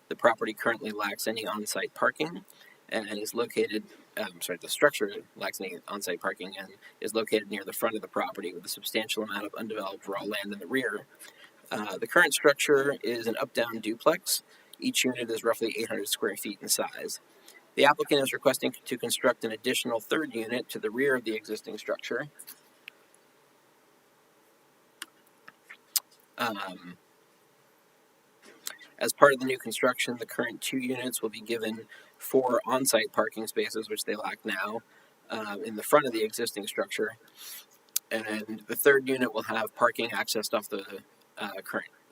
The property currently lacks any on-site parking and is located, the structure lacks any on-site parking and is located near the front of the property with a substantial amount of undeveloped raw land in the rear. The current structure is an up-down duplex. Each unit is roughly 800 square feet in size. The applicant is requesting to construct an additional third unit to the rear of the existing structure. As part of the new construction, the current 2 units will be given 4 on-site parking spaces, which they lack now, in the front of the existing structure. And the third unit will have parking accessed off the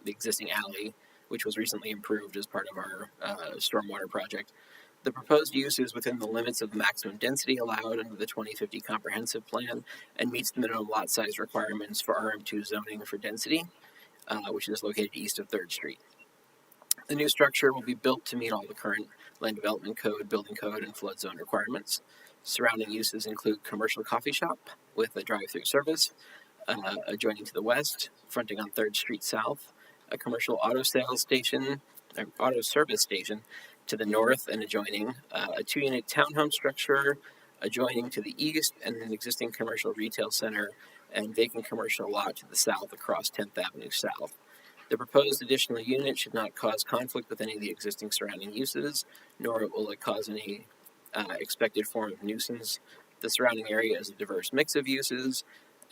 existing alley, which was recently improved as part of our stormwater project. The proposed use is within the limits of the maximum density allowed under the 2050 comprehensive plan and meets the minimum lot size requirements for RM2 zoning for density, which is located east of 3rd Street. The new structure will be built to meet all the current Land Development Code, Building Code, and Flood Zone requirements. Surrounding uses include commercial coffee shop with a drive-through service, adjoining to the west, fronting on 3rd Street South, a commercial auto service station to the north and adjoining, a 2-unit townhome structure adjoining to the east, and an existing commercial retail center and vacant commercial lot to the south across 10th Avenue South. The proposed additional unit should not cause conflict with any of the existing surrounding uses, nor will it cause any expected form of nuisance. The surrounding area is a diverse mix of uses,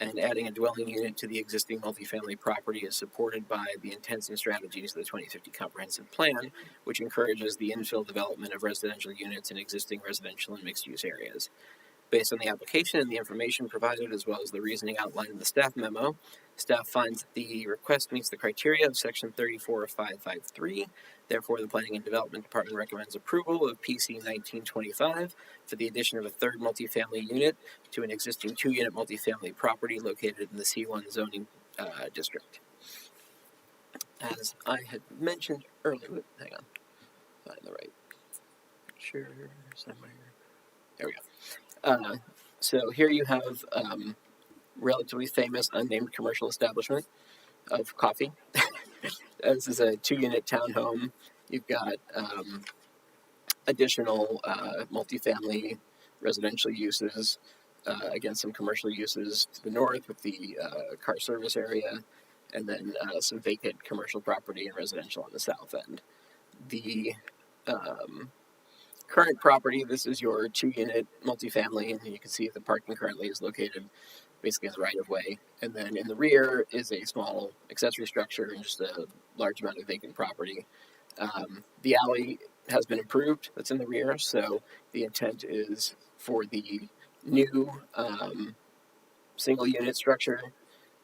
and adding a dwelling unit to the existing multifamily property is supported by the intents and strategies of the 2050 Comprehensive Plan, which encourages the infill development of residential units in existing residential and mixed-use areas. Based on the application and the information provided, as well as the reasoning outlined in the staff memo, staff finds that the request meets the criteria of Section 34 of 553. Therefore, the Planning and Development Department recommends approval of PC 1925 for the addition of a 3rd multifamily unit to an existing 2-unit multifamily property located in the C1 zoning district. As I had mentioned earlier, hang on, find the right picture somewhere. There we go. So here you have relatively famous unnamed commercial establishment of coffee. This is a 2-unit townhome. You've got additional multifamily residential uses, again some commercial uses to the north with the car service area, and then some vacant commercial property and residential on the south end. The current property, this is your 2-unit multifamily, and you can see the parking currently is located basically in the right of way. And then in the rear is a small accessory structure and just a large amount of vacant property. The alley has been improved that's in the rear, so the intent is for the new single unit structure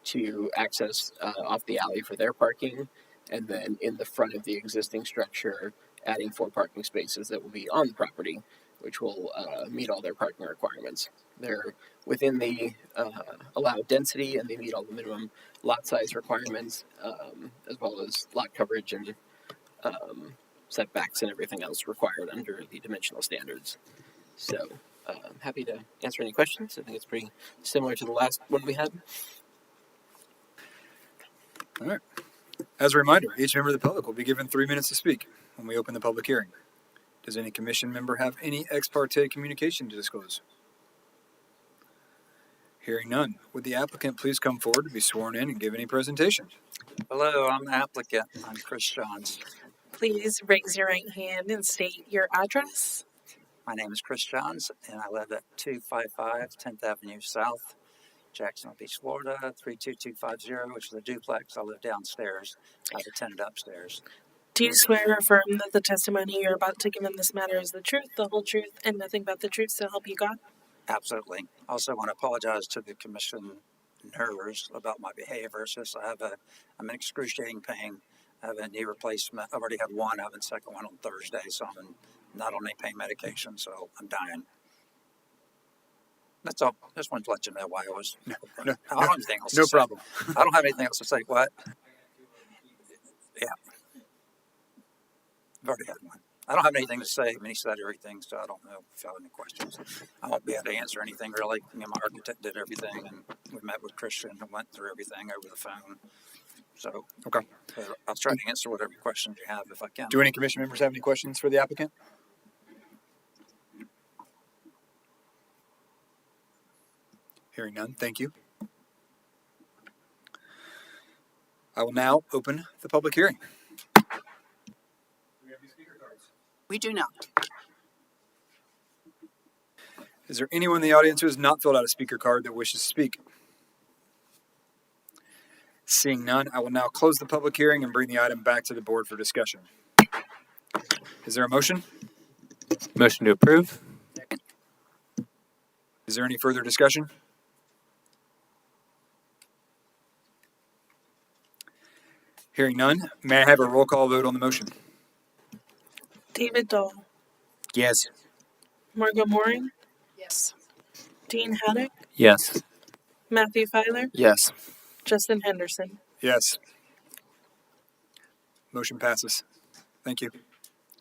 to access off the alley for their parking, and then in the front of the existing structure adding 4 parking spaces that will be on the property, which will meet all their parking requirements. They're within the allowed density, and they meet all the minimum lot size requirements, as well as lot coverage and setbacks and everything else required under the dimensional standards. So, happy to answer any questions. I think it's pretty similar to the last one we had. All right. As a reminder, each member of the public will be given 3 minutes to speak when we open the public hearing. Does any commission member have any ex parte communication to disclose? Hearing none, would the applicant please come forward to be sworn in and give any presentation? Hello, I'm the applicant. I'm Chris Johns. Please raise your right hand and state your address. My name is Chris Johns, and I live at 255 10th Avenue South, Jacksonville Beach, Florida, 32250, which is a duplex. I live downstairs. I have a tenant upstairs. Do you swear or affirm that the testimony you're about to give in this matter is the truth, the whole truth, and nothing but the truth, so help you God? Absolutely. I also want to apologize to the commissioners about my behavior. It's just I'm in excruciating pain. I have a knee replacement. I've already had one. I have a second one on Thursday, so I'm not on any pain medication, so I'm dying. That's all. I just wanted to let you know why I was. I don't have anything else to say. No problem. I don't have anything else to say. What? Yeah. I've already had one. I don't have anything to say. I mean, he said everything, so I don't know if you have any questions. I won't be able to answer anything really. My architect did everything, and we met with Christian and went through everything over the phone. So, okay. I'll try to answer whatever questions you have if I can. Do any commission members have any questions for the applicant? Hearing none, thank you. I will now open the public hearing. We do not. Is there anyone in the audience who has not filled out a speaker card that wishes to speak? Seeing none, I will now close the public hearing and bring the item back to the board for discussion. Is there a motion? Motion to approve. Is there any further discussion? Hearing none, may I have a roll call vote on the motion? David Dahl. Yes. Margo Mooring. Yes. Dean Haddock. Yes. Matthew Filer. Yes. Justin Henderson. Yes. Motion passes. Thank you.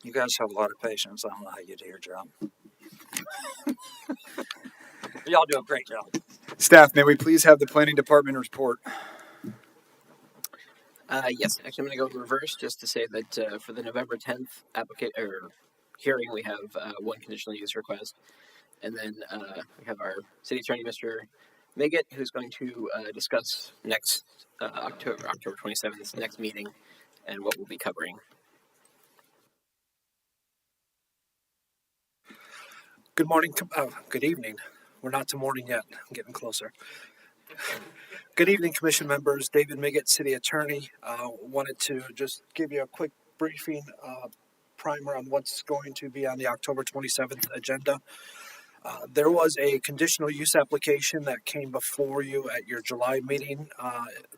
You guys have a lot of patience. I don't know how you do your job. Y'all do a great job. Staff, may we please have the planning department report? Yes, actually, I'm going to go in reverse just to say that for the November 10th hearing, we have one conditional use request, and then we have our city attorney, Mr. Miggett, who's going to discuss next October 27th, next meeting, and what we'll be covering. Good morning. Good evening. We're not to morning yet. I'm getting closer. Good evening, commission members. David Miggett, city attorney. Wanted to just give you a quick briefing primer on what's going to be on the October 27th agenda. There was a conditional use application that came before you at your July meeting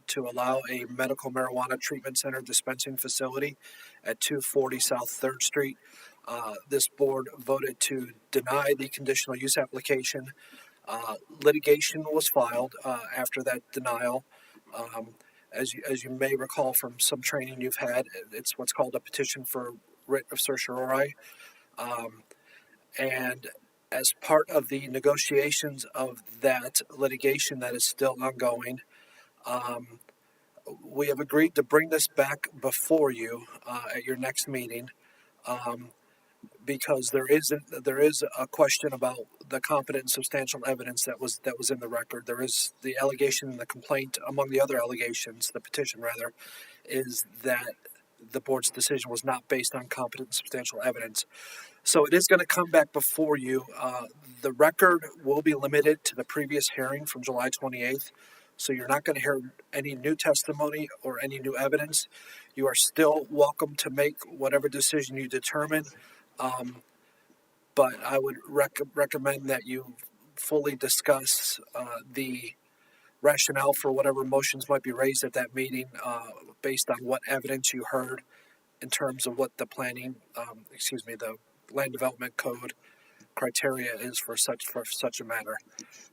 to allow a medical marijuana treatment center dispensing facility at 240 South 3rd Street. This board voted to deny the conditional use application. Litigation was filed after that denial. As you may recall from some training you've had, it's what's called a petition for writ of certiorari. And as part of the negotiations of that litigation that is still ongoing, we have agreed to bring this back before you at your next meeting. Because there is a question about the competent and substantial evidence that was in the record. There is the allegation and the complaint, among the other allegations, the petition rather, is that the board's decision was not based on competent and substantial evidence. So it is going to come back before you. The record will be limited to the previous hearing from July 28th. So you're not going to hear any new testimony or any new evidence. You are still welcome to make whatever decision you determine. But I would recommend that you fully discuss the rationale for whatever motions might be raised at that meeting based on what evidence you heard in terms of what the the land development code criteria is for such a matter.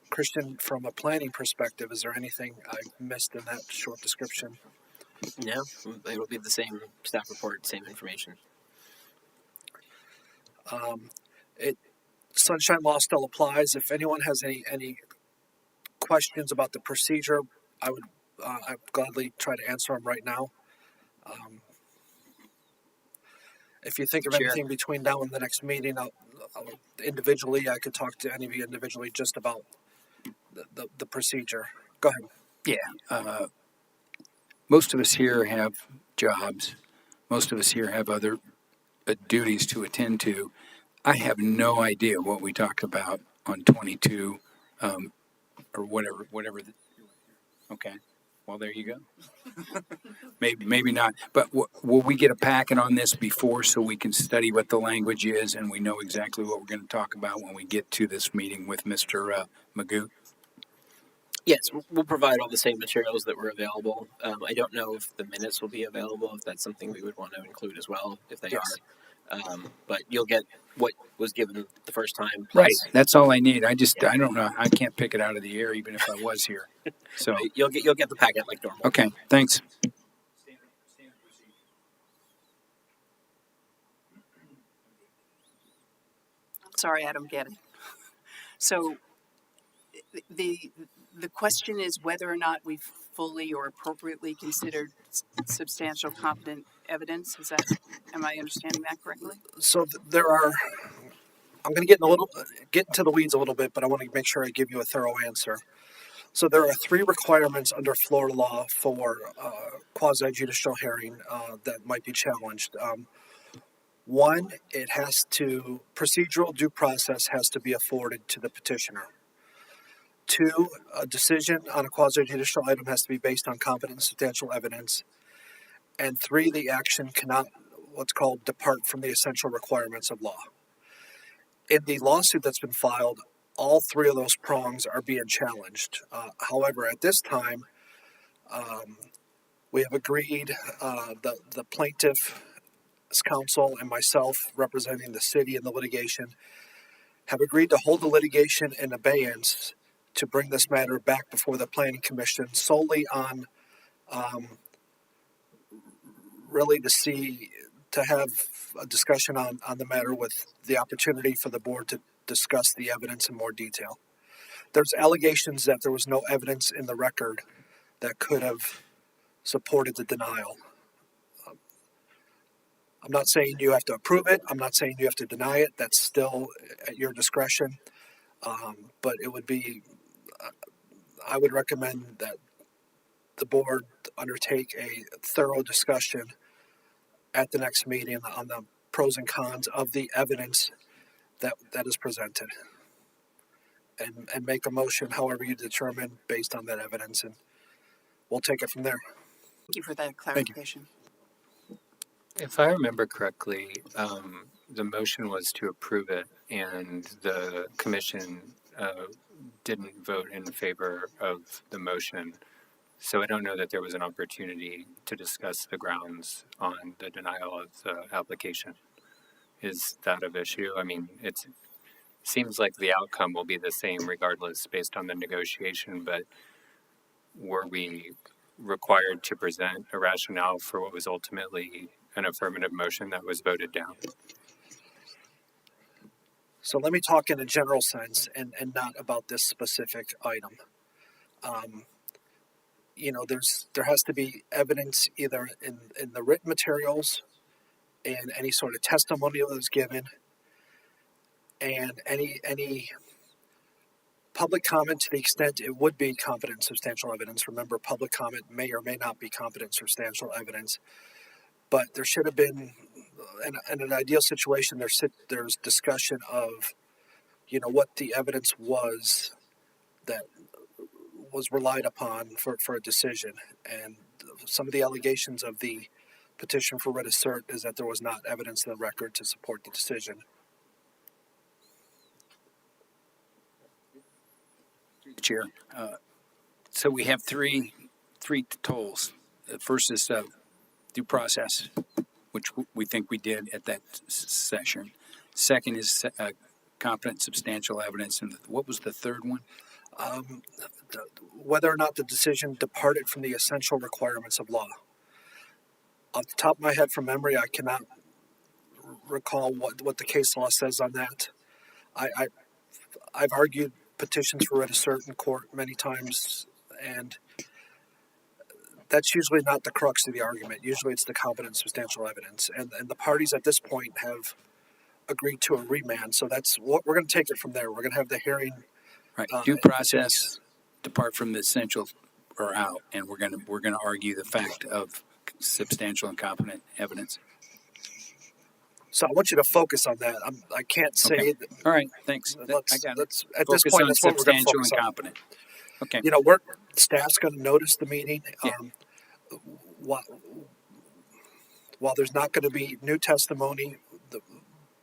Christian, from a planning perspective, is there anything I missed in that short description? No, it'll be the same staff report, same information. Sunshine Law still applies. If anyone has any questions about the procedure, I'd gladly try to answer them right now. If you think of anything between now and the next meeting, I'll individually, I could talk to any of you individually just about the procedure. Go ahead. Yeah. Most of us here have jobs. Most of us here have other duties to attend to. I have no idea what we talked about on 22 or whatever. Okay. Well, there you go. Maybe not. But will we get a packet on this before so we can study what the language is and we know exactly what we're going to talk about when we get to this meeting with Mr. Magoo? Yes, we'll provide all the same materials that were available. I don't know if the minutes will be available, if that's something we would want to include as well, if they are. But you'll get what was given the first time. Right. That's all I need. I don't know. I can't pick it out of the air even if I was here. So you'll get the packet like normal. Okay. Thanks. Sorry, Adam, get it. So the question is whether or not we've fully or appropriately considered substantial competent evidence. Am I understanding that correctly? So there are. I'm going to get into the weeds a little bit, but I want to make sure I give you a thorough answer. So there are 3 requirements under Florida law for quasi-judicial hearing that might be challenged. One, procedural due process has to be afforded to the petitioner. 2, a decision on a quasi-judicial item has to be based on competent and substantial evidence. And 3, the action cannot, what's called, depart from the essential requirements of law. In the lawsuit that's been filed, all 3 of those prongs are being challenged. However, at this time, we have agreed, the plaintiff's counsel and myself representing the city in the litigation have agreed to hold the litigation in abeyance to bring this matter back before the Planning Commission solely on really to see to have a discussion on the matter with the opportunity for the board to discuss the evidence in more detail. There's allegations that there was no evidence in the record that could have supported the denial. I'm not saying you have to approve it. I'm not saying you have to deny it. That's still at your discretion. But it would be, I would recommend that the board undertake a thorough discussion at the next meeting on the pros and cons of the evidence that is presented. And make a motion however you determine based on that evidence, and we'll take it from there. Thank you for that clarification. If I remember correctly, the motion was to approve it, and the commission didn't vote in favor of the motion. So I don't know that there was an opportunity to discuss the grounds on the denial of the application. Is that of issue? I mean, it seems like the outcome will be the same regardless based on the negotiation, but were we required to present a rationale for what was ultimately an affirmative motion that was voted down? So let me talk in a general sense and not about this specific item. There has to be evidence either in the written materials and any sort of testimonial that was given, and any public comment to the extent it would be competent substantial evidence. Remember, public comment may or may not be competent substantial evidence, but there should have been, in an ideal situation, there's discussion of, what the evidence was that was relied upon for a decision. And some of the allegations of the petition for writ of cert is that there was not evidence in the record to support the decision. Chair, so we have three tolls. The first is due process, which we think we did at that session. Second is competent substantial evidence, and what was the third one? Whether or not the decision departed from the essential requirements of law. Off the top of my head, from memory, I cannot recall what the case law says on that. I've argued petitions for writ of cert in court many times, and that's usually not the crux of the argument. Usually it's the competent substantial evidence, and the parties at this point have agreed to a remand, so that's what we're going to take it from there. We're going to have the hearing. Right, due process, depart from the essential or out, and we're going to argue the fact of substantial and competent evidence. So I want you to focus on that. I can't say. Okay. That, all right, thanks. At Focus this point, that's what we're going to focus and on. competent. Okay. Staff's going to notice the meeting. Yeah. While there's not going to be new testimony, the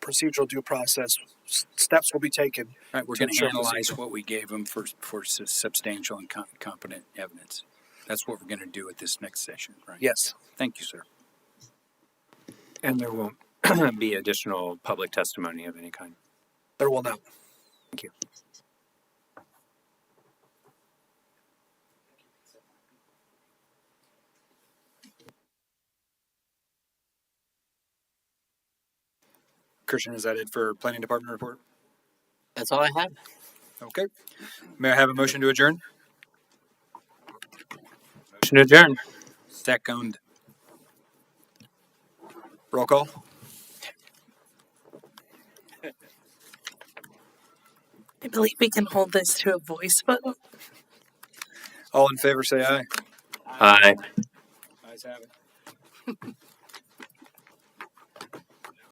procedural due process steps will be taken. All right, we're going to analyze what we gave them for substantial and competent evidence. That's what we're going to do at this next session, right? Yes. Thank you, sir. And there won't be additional public testimony of any kind? There will not. Thank you. Christian, is that it for planning department report? That's all I have. Okay. May I have a motion to adjourn? Motion to adjourn. Second. Roll call. I believe we can hold this to a voice vote. All in favor, say aye. Aye. Ayes have it.